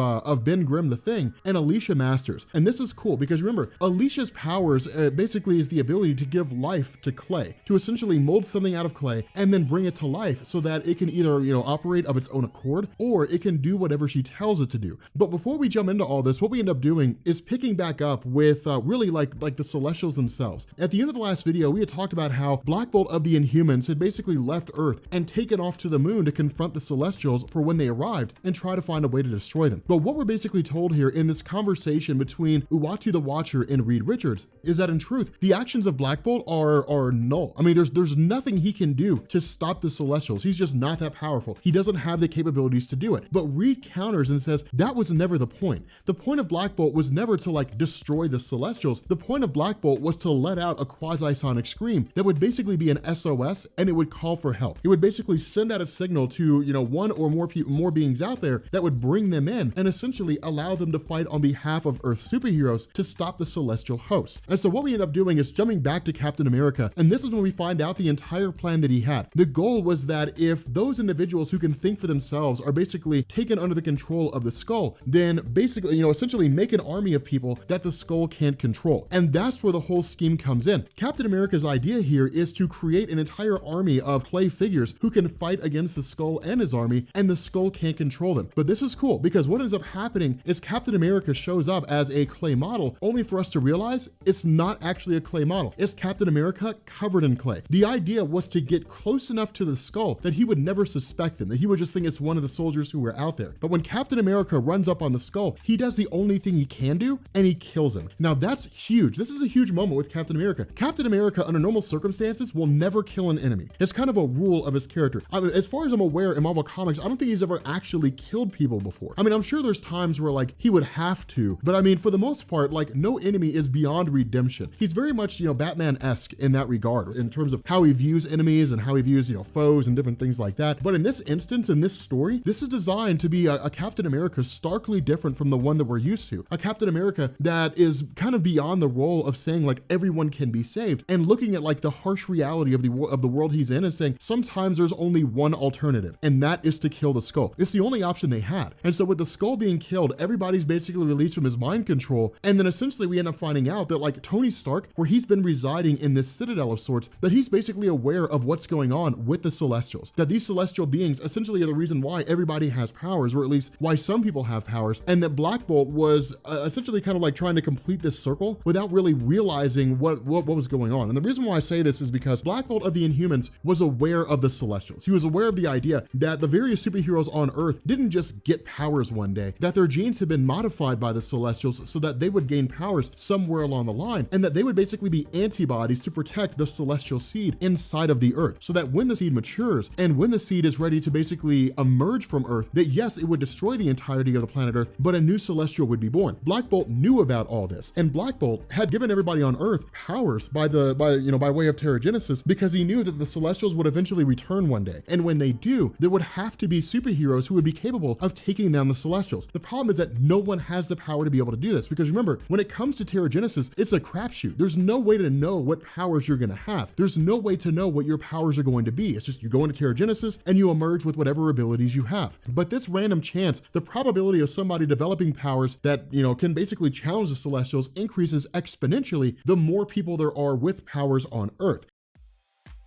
Ben Grimm the Thing and Alicia Masters. And this is cool because remember, Alicia's powers basically is the ability to give life to clay, to essentially mold something out of clay and then bring it to life so that it can either, operate of its own accord or it can do whatever she tells it to do. But before we jump into all this, what we end up doing is picking back up with really like the Celestials themselves. At the end of the last video, we had talked about how Black Bolt of the Inhumans had basically left Earth and taken off to the moon to confront the Celestials for when they arrived and try to find a way to destroy them. But what we're basically told here in this conversation between Uatu the Watcher and Reed Richards is that in truth, the actions of Black Bolt are null. I mean, there's nothing he can do to stop the Celestials. He's just not that powerful. He doesn't have the capabilities to do it. But Reed counters and says that was never the point. The point of Black Bolt was never to like destroy the Celestials. The point of Black Bolt was to let out a quasi-sonic scream that would basically be an SOS and it would call for help. It would basically send out a signal to, one or more beings out there that would bring them in and essentially allow them to fight on behalf of Earth's superheroes to stop the Celestial host. And so what we end up doing is jumping back to Captain America, and this is when we find out the entire plan that he had. The goal was that if those individuals who can think for themselves are basically taken under the control of the Skull, then basically, essentially make an army of people that the Skull can't control. And that's where the whole scheme comes in. Captain America's idea here is to create an entire army of clay figures who can fight against the Skull and his army, and the Skull can't control them. But this is cool because what ends up happening is Captain America shows up as a clay model, only for us to realize it's not actually a clay model. It's Captain America covered in clay. The idea was to get close enough to the Skull that he would never suspect them, that he would just think it's one of the soldiers who were out there. But when Captain America runs up on the Skull, he does the only thing he can do, and he kills him. Now that's huge. This is a huge moment with Captain America. Captain America, under normal circumstances, will never kill an enemy. It's kind of a rule of his character. As far as I'm aware, in Marvel Comics, I don't think he's ever actually killed people before. I mean, I'm sure there's times where like he would have to, but I mean, for the most part, like no enemy is beyond redemption. He's very much, Batman-esque in that regard, in terms of how he views enemies and how he views, foes and different things like that. But in this instance, in this story, this is designed to be a Captain America starkly different from the one that we're used to. A Captain America that is kind of beyond the role of saying like everyone can be saved and looking at like the harsh reality of the world he's in and saying sometimes there's only one alternative, and that is to kill the Skull. It's the only option they had. And so with the Skull being killed, everybody's basically released from his mind control. And then essentially we end up finding out that like Tony Stark, where he's been residing in this citadel of sorts, that he's basically aware of what's going on with the Celestials, that these celestial beings essentially are the reason why everybody has powers, or at least why some people have powers, and that Black Bolt was essentially kind of like trying to complete this circle without really realizing what was going on. And the reason why I say this is because Black Bolt of the Inhumans was aware of the Celestials. He was aware of the idea that the various superheroes on Earth didn't just get powers one day, that their genes had been modified by the Celestials so that they would gain powers somewhere along the line, and that they would basically be antibodies to protect the celestial seed inside of the earth, so that when the seed matures and when the seed is ready to basically emerge from earth, that yes, it would destroy the entirety of the planet earth, but a new celestial would be born. Black Bolt knew about all this, and Black Bolt had given everybody on earth powers by way of Terrigenesis, because he knew that the celestials would eventually return one day. And when they do, there would have to be superheroes who would be capable of taking down the celestials. The problem is that no one has the power to be able to do this, because remember, when it comes to Terrigenesis, it's a crapshoot. There's no way to know what powers you're gonna have. There's no way to know what your powers are going to be. It's just you go into Terrigenesis and you emerge with whatever abilities you have. But this random chance, the probability of somebody developing powers that, can basically challenge the celestials increases exponentially the more people there are with powers on Earth.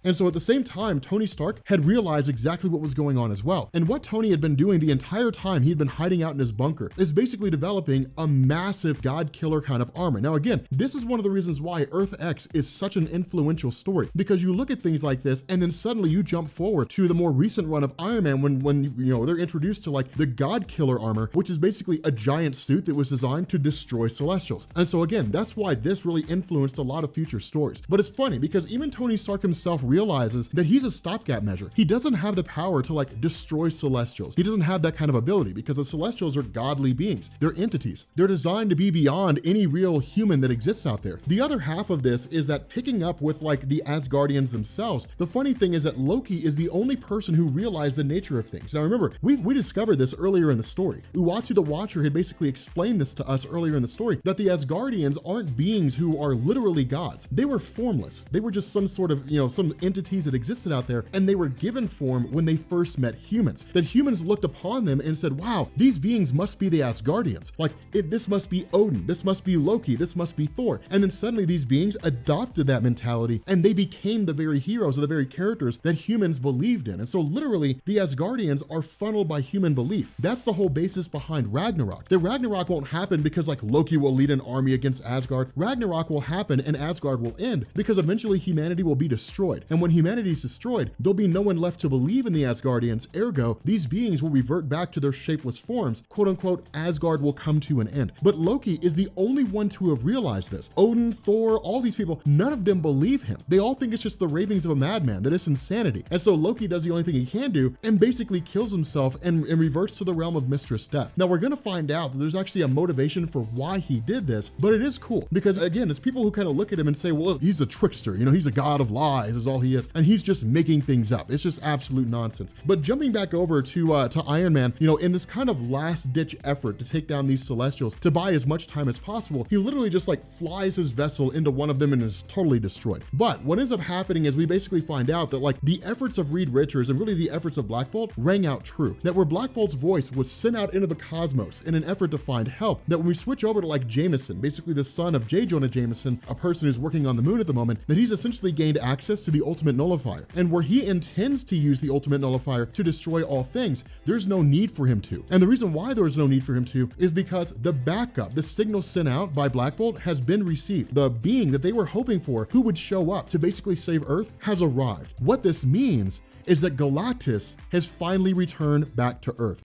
And so at the same time, Tony Stark had realized exactly what was going on as well. And what Tony had been doing the entire time he'd been hiding out in his bunker is basically developing a massive God killer kind of armor. Now again, this is one of the reasons why Earth X is such an influential story, because you look at things like this and then suddenly you jump forward to the more recent run of Iron Man when they're introduced to like the God killer armor, which is basically a giant suit that was designed to destroy Celestials. And so again, that's why this really influenced a lot of future stories. But it's funny because even Tony Stark himself realizes that he's a stopgap measure. He doesn't have the power to like destroy Celestials. He doesn't have that kind of ability because the Celestials are godly beings. They're entities. They're designed to be beyond any real human that exists out there. The other half of this is that picking up with like the Asgardians themselves, the funny thing is that Loki is the only person who realized the nature of things. Now remember, we discovered this earlier in the story. Uatu the Watcher had basically explained this to us earlier in the story, that the Asgardians aren't beings who are literally gods. They were formless. They were just some sort of, some entities that existed out there, and they were given form when they first met humans. That humans looked upon them and said, wow, these beings must be the Asgardians. Like, this must be Odin, this must be Loki, this must be Thor. And then suddenly these beings adopted that mentality and they became the very heroes or the very characters that humans believed in. And so literally, the Asgardians are funneled by human belief. That's the whole basis behind Ragnarok. The Ragnarok won't happen because like Loki will lead an army against Asgard. Ragnarok will happen and Asgard will end because eventually humanity will be destroyed. And when humanity is destroyed, there'll be no one left to believe in the Asgardians. Ergo, these beings will revert back to their shapeless forms. Quote unquote, Asgard will come to an end. But Loki is the only one to have realized this. Odin, Thor, all these people, none of them believe him. They all think it's just the ravings of a madman, that it's insanity. And so Loki does the only thing he can do and basically kills himself and reverts to the realm of Mistress Death. Now we're gonna find out that there's actually a motivation for why he did this, but it is cool because again, it's people who kind of look at him and say, well, he's a trickster, he's a god of lies is all he is. And he's just making things up. It's just absolute nonsense. But jumping back over to Iron Man, in this kind of last ditch effort to take down these Celestials to buy as much time as possible, he literally just like flies his vessel into one of them and is totally destroyed. But what ends up happening is we basically find out that like the efforts of Reed Richards and really the efforts of Black Bolt rang out true. That where Black Bolt's voice was sent out into the cosmos in an effort to find help, that when we switch over to like Jameson, basically the son of J. Jonah Jameson, a person who's working on the moon at the moment, that he's essentially gained access to the ultimate nullifier. And where he intends to use the ultimate nullifier to destroy all things, there's no need for him to. And the reason why there's no need for him to is because the backup, the signal sent out by Black Bolt has been received. The being that they were hoping for, who would show up to basically save Earth, has arrived. What this means is that Galactus has finally returned back to Earth.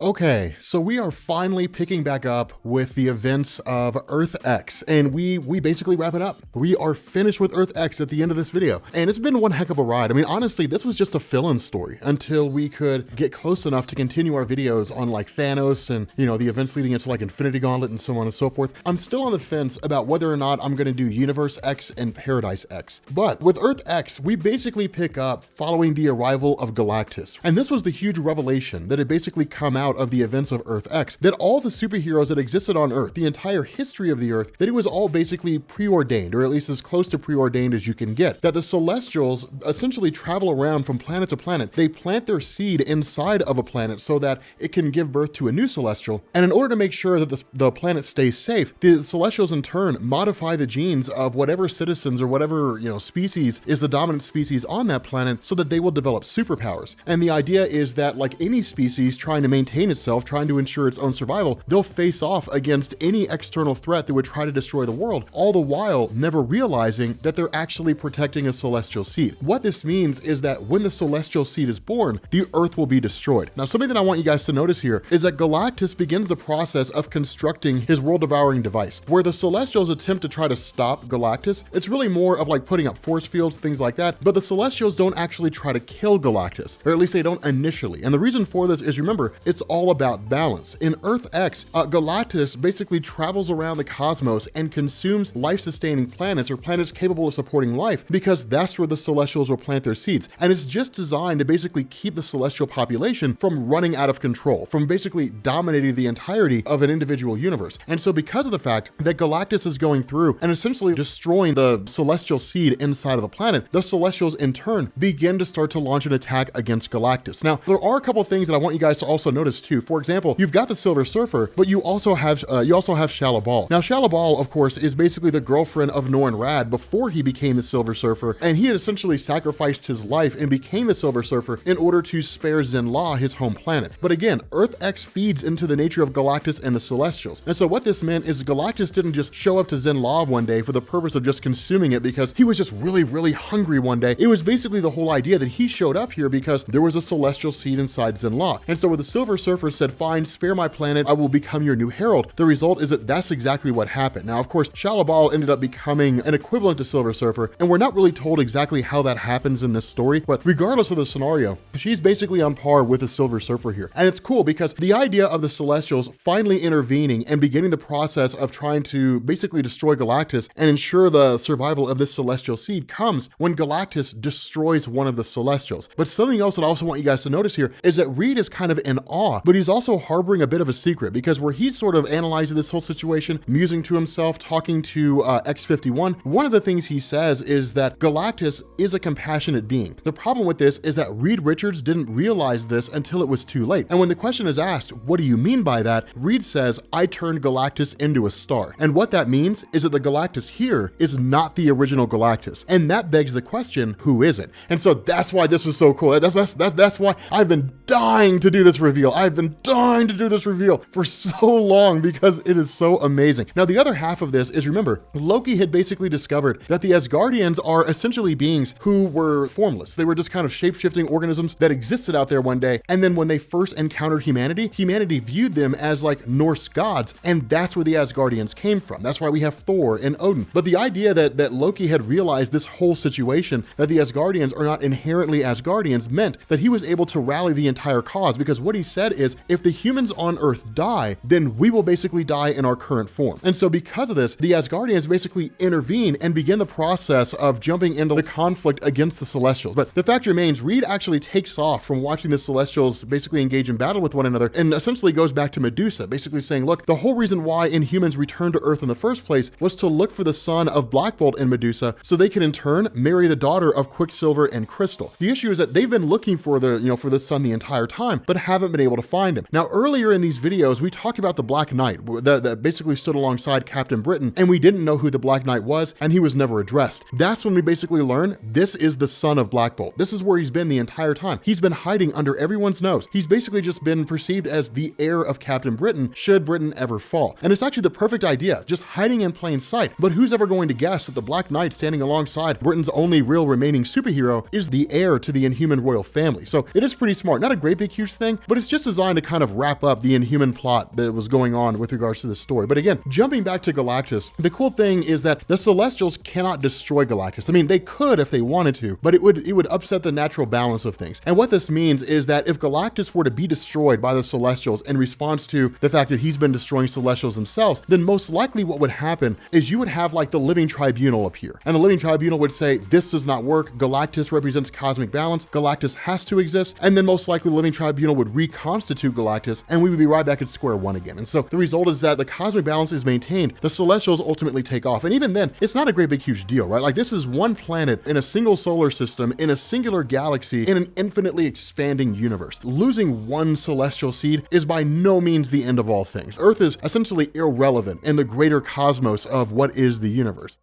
Okay, so we are finally picking back up with the events of Earth X, and we basically wrap it up. We are finished with Earth X at the end of this video, and it's been one heck of a ride. I mean, honestly, this was just a fill-in story until we could get close enough to continue our videos on like Thanos and, the events leading into like Infinity Gauntlet and so on and so forth. I'm still on the fence about whether or not I'm gonna do Universe X and Paradise X. But with Earth X, we basically pick up following the arrival of Galactus. And this was the huge revelation that had basically come out of the events of Earth X, that all the superheroes that existed on Earth, the entire history of the Earth, that it was all basically preordained, or at least as close to preordained as you can get. That the Celestials essentially travel around from planet to planet. They plant their seed inside of a planet so that it can give birth to a new Celestial. And in order to make sure that the planet stays safe, the Celestials in turn modify the genes of whatever citizens or whatever, species is the dominant species on that planet so that they will develop superpowers. And the idea is that like any species trying to maintain maintain itself, trying to ensure its own survival, they'll face off against any external threat that would try to destroy the world, all the while never realizing that they're actually protecting a celestial seed. What this means is that when the celestial seed is born, the Earth will be destroyed. Now, something that I want you guys to notice here is that Galactus begins the process of constructing his world-devouring device. Where the Celestials attempt to try to stop Galactus, it's really more of like putting up force fields, things like that, but the Celestials don't actually try to kill Galactus, or at least they don't initially. And the reason for this is, remember, it's all about balance. In Earth X, Galactus basically travels around the cosmos and consumes life-sustaining planets, or planets capable of supporting life, because that's where the Celestials will plant their seeds. And it's just designed to basically keep the celestial population from running out of control, from basically dominating the entirety of an individual universe. And so because of the fact that Galactus is going through and essentially destroying the celestial seed inside of the planet, the Celestials in turn begin to start to launch an attack against Galactus. Now, there are a couple things that I want you guys to also notice too. For example, you've got the Silver Surfer, but you also have Shalabal. Now, Shalabal, of course, is basically the girlfriend of Norrin Radd before he became the Silver Surfer, and he had essentially sacrificed his life and became the Silver Surfer in order to spare Zenn-La, his home planet. But again, Earth X feeds into the nature of Galactus and the Celestials. And so what this meant is Galactus didn't just show up to Zenn-La one day for the purpose of just consuming it because he was just really hungry one day. It was basically the whole idea that he showed up here because there was a celestial seed inside Zenn-La. And so when the Silver Surfer said, fine, spare my planet, I will become your new herald, the result is that that's exactly what happened. Now, of course, Shalabal ended up becoming an equivalent to Silver Surfer, and we're not really told exactly how that happens in this story, but regardless of the scenario, she's basically on par with the Silver Surfer here. And it's cool because the idea of the Celestials finally intervening and beginning the process of trying to basically destroy Galactus and ensure the survival of this celestial seed comes when Galactus destroys one of the Celestials. But something else that I also want you guys to notice here is that Reed is kind of in awe, but he's also harboring a bit of a secret, because where he's sort of analyzing this whole situation, musing to himself, talking to X-51, one of the things he says is that Galactus is a compassionate being. The problem with this is that Reed Richards didn't realize this until it was too late. And when the question is asked, what do you mean by that? Reed says, I turned Galactus into a star. And what that means is that the Galactus here is not the original Galactus. And that begs the question, who is it? And so that's why this is so cool. That's why I've been dying to do this reveal. I've been dying to do this reveal for so long because it is so amazing. Now, the other half of this is, remember, Loki had basically discovered that the Asgardians are essentially beings who were formless. They were just kind of shape-shifting organisms that existed out there one day. And then when they first encountered humanity viewed them as like Norse gods. And that's where the Asgardians came from. That's why we have Thor and Odin. But the idea that Loki had realized this whole situation, that the Asgardians are not inherently Asgardians, meant that he was able to rally the entire cause, because what he said is, if the humans on Earth die, then we will basically die in our current form. And so because of this, the Asgardians basically intervene and begin the process of jumping into the conflict against the Celestials. But the fact remains, Reed actually takes off from watching the Celestials basically engage in battle with one another and essentially goes back to Medusa, basically saying, look, the whole reason why Inhumans returned to Earth in the first place was to look for the son of Black Bolt and Medusa so they could in turn marry the daughter of Quicksilver and Crystal. The issue is that they've been looking for the son the entire time, but haven't been able to find him. Now, earlier in these videos, we talked about the Black Knight that basically stood alongside Captain Britain, and we didn't know who the Black Knight was, and he was never addressed. That's when we basically learn this is the son of Black Bolt. This is where he's been the entire time. He's been hiding under everyone's nose. He's basically just been perceived as the heir of Captain Britain, should Britain ever fall. And it's actually the perfect idea, just hiding in plain sight. But who's ever going to guess that the Black Knight standing alongside Britain's only real remaining superhero is the heir to the Inhuman royal family? So it is pretty smart. Not a great big huge thing, but it's just designed to kind of wrap up the Inhuman plot that was going on with regards to this story. But again, jumping back to Galactus, the cool thing is that the Celestials cannot destroy Galactus. I mean, they could if they wanted to, but it would upset the natural balance of things. And what this means is that if Galactus were to be destroyed by the Celestials in response to the fact that he's been destroying Celestials themselves, then most likely what would happen is you would have like the Living Tribunal appear. And the Living Tribunal would say, this does not work. Galactus represents cosmic balance. Galactus has to exist. And then most likely the Living Tribunal would reconstitute Galactus, and we would be right back at square one again. And so the result is that the cosmic balance is maintained. The Celestials ultimately take off. And even then, it's not a great big huge deal, right? Like, this is one planet in a single solar system, in a singular galaxy, in an infinitely expanding universe. Losing one celestial seed is by no means the end of all things. Earth is essentially irrelevant in the greater cosmos of what is the universe.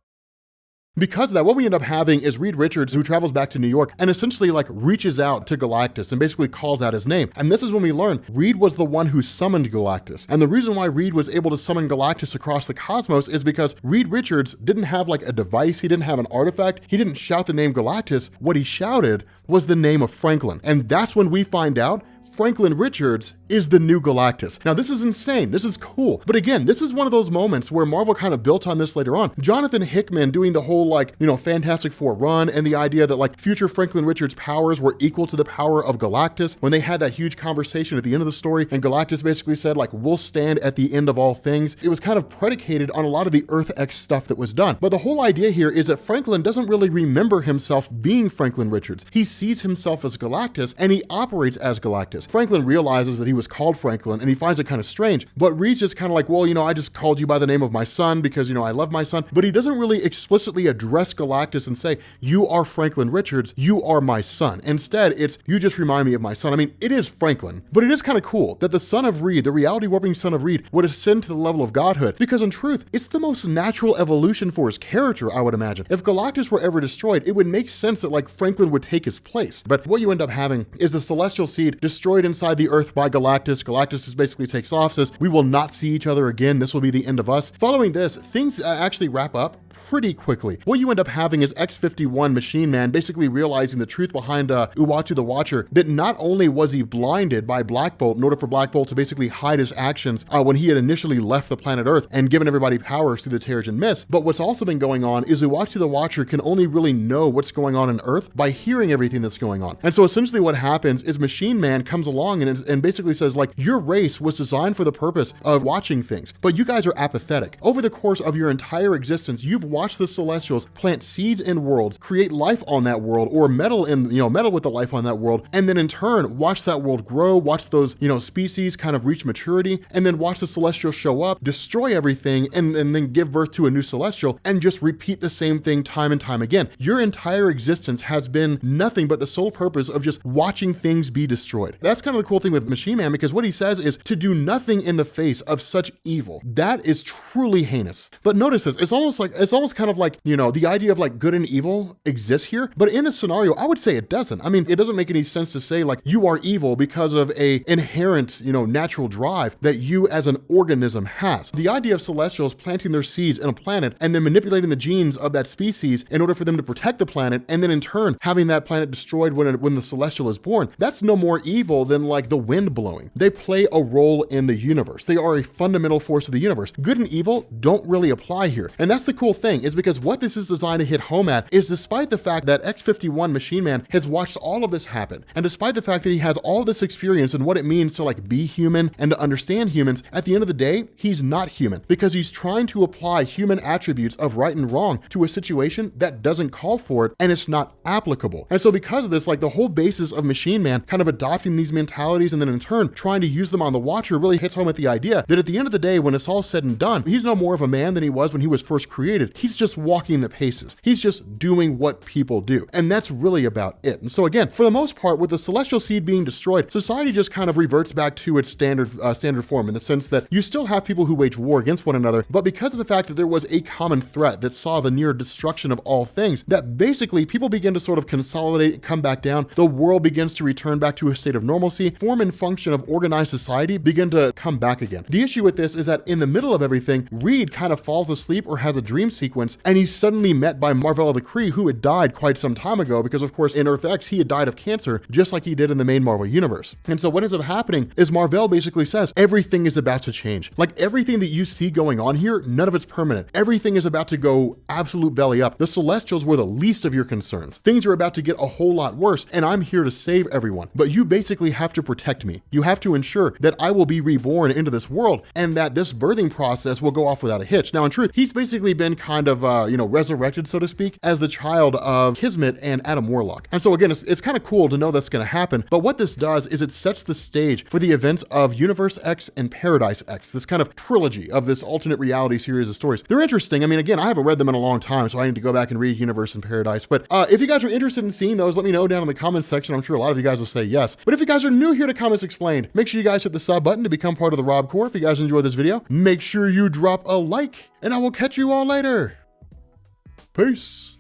Because of that, what we end up having is Reed Richards, who travels back to New York and essentially like reaches out to Galactus and basically calls out his name. And this is when we learn Reed was the one who summoned Galactus. And the reason why Reed was able to summon Galactus across the cosmos is because Reed Richards didn't have like a device, he didn't have an artifact, he didn't shout the name Galactus. What he shouted was the name of Franklin. And that's when we find out Franklin Richards is the new Galactus. Now, this is insane. This is cool. But again, this is one of those moments where Marvel kind of built on this later on. Jonathan Hickman doing the whole Fantastic Four run and the idea that like future Franklin Richards powers were equal to the power of Galactus. When they had that huge conversation at the end of the story and Galactus basically said like, we'll stand at the end of all things. It was kind of predicated on a lot of the Earth X stuff that was done. But the whole idea here is that Franklin doesn't really remember himself being Franklin Richards. He sees himself as Galactus and he operates as Galactus. Franklin realizes that he was called Franklin and he finds it kind of strange, but Reed's just kind of like, well, I just called you by the name of my son because, I love my son, but he doesn't really explicitly address Galactus and say, you are Franklin Richards, you are my son. Instead, it's, you just remind me of my son. I mean, it is Franklin, but it is kind of cool that the son of Reed, the reality warping son of Reed, would ascend to the level of godhood because in truth, it's the most natural evolution for his character, I would imagine. If Galactus were ever destroyed, it would make sense that like Franklin would take his place. But what you end up having is the celestial seed destroyed inside the Earth by Galactus. Galactus just basically takes off, says, we will not see each other again. This will be the end of us. Following this, things actually wrap up pretty quickly. What you end up having is X-51 Machine Man basically realizing the truth behind Uatu the Watcher, that not only was he blinded by Black Bolt in order for Black Bolt to basically hide his actions when he had initially left the planet Earth and given everybody powers through the Terrigen Mist, but what's also been going on is Uatu the Watcher can only really know what's going on Earth by hearing everything that's going on. And so essentially what happens is Machine Man comes along and basically says like, your race was designed for the purpose of watching things, but you guys are apathetic. Over the course of your entire existence, you've watch the Celestials plant seeds in worlds, create life on that world, or meddle with the life on that world, and then in turn watch that world grow, watch those species kind of reach maturity, and then watch the Celestials show up, destroy everything, and then give birth to a new Celestial, and just repeat the same thing time and time again. Your entire existence has been nothing but the sole purpose of just watching things be destroyed. That's kind of the cool thing with Machine Man, because what he says is to do nothing in the face of such evil. That is truly heinous. But notice this, it's almost kind of like, the idea of like good and evil exists here, but in this scenario, I would say it doesn't. I mean, it doesn't make any sense to say like you are evil because of a inherent, natural drive that you as an organism has. The idea of Celestials planting their seeds in a planet and then manipulating the genes of that species in order for them to protect the planet, and then in turn having that planet destroyed when the Celestial is born, that's no more evil than like the wind blowing. They play a role in the universe. They are a fundamental force of the universe. Good and evil don't really apply here. And that's the cool thing, is because what this is designed to hit home at is despite the fact that X-51 Machine Man has watched all of this happen, and despite the fact that he has all this experience and what it means to like be human and to understand humans, at the end of the day, he's not human because he's trying to apply human attributes of right and wrong to a situation that doesn't call for it and it's not applicable. And so because of this, like the whole basis of Machine Man kind of adopting these mentalities and then in turn trying to use them on the Watcher really hits home at the idea that at the end of the day, when it's all said and done, he's no more of a man than he was when he was first created. He's just walking the paces. He's just doing what people do. And that's really about it. And so again, for the most part, with the Celestial Seed being destroyed, society just kind of reverts back to its standard form in the sense that you still have people who wage war against one another, but because of the fact that there was a common threat that saw the near destruction of all things, that basically people begin to sort of consolidate and come back down. The world begins to return back to a state of normalcy. Form and function of organized society begin to come back again. The issue with this is that in the middle of everything, Reed kind of falls asleep or has a dream sequence, and he's suddenly met by Marvell the Kree, who had died quite some time ago because of course in Earth X he had died of cancer just like he did in the main Marvel universe. And so what ends up happening is Marvell basically says everything is about to change. Like everything that you see going on here, none of it's permanent. Everything is about to go absolute belly up. The Celestials were the least of your concerns. Things are about to get a whole lot worse, and I'm here to save everyone. But you basically have to protect me. You have to ensure that I will be reborn into this world and that this birthing process will go off without a hitch. Now in truth, he's basically been kind of resurrected, so to speak, as the child of Kismet and Adam Warlock. And so again, it's kind of cool to know that's going to happen, but what this does is it sets the stage for the events of Universe X and Paradise X, this kind of trilogy of this alternate reality series of stories. They're interesting. I mean, again, I haven't read them in a long time, so I need to go back and read Universe and Paradise, but if you guys are interested in seeing those, let me know down in the comments section. I'm sure a lot of you guys will say yes. But if you guys are new here to Comics Explained, make sure you guys hit the sub button to become part of the Rob Corps. If you guys enjoyed this video, make sure you drop a like, and I will catch you all later. Peace.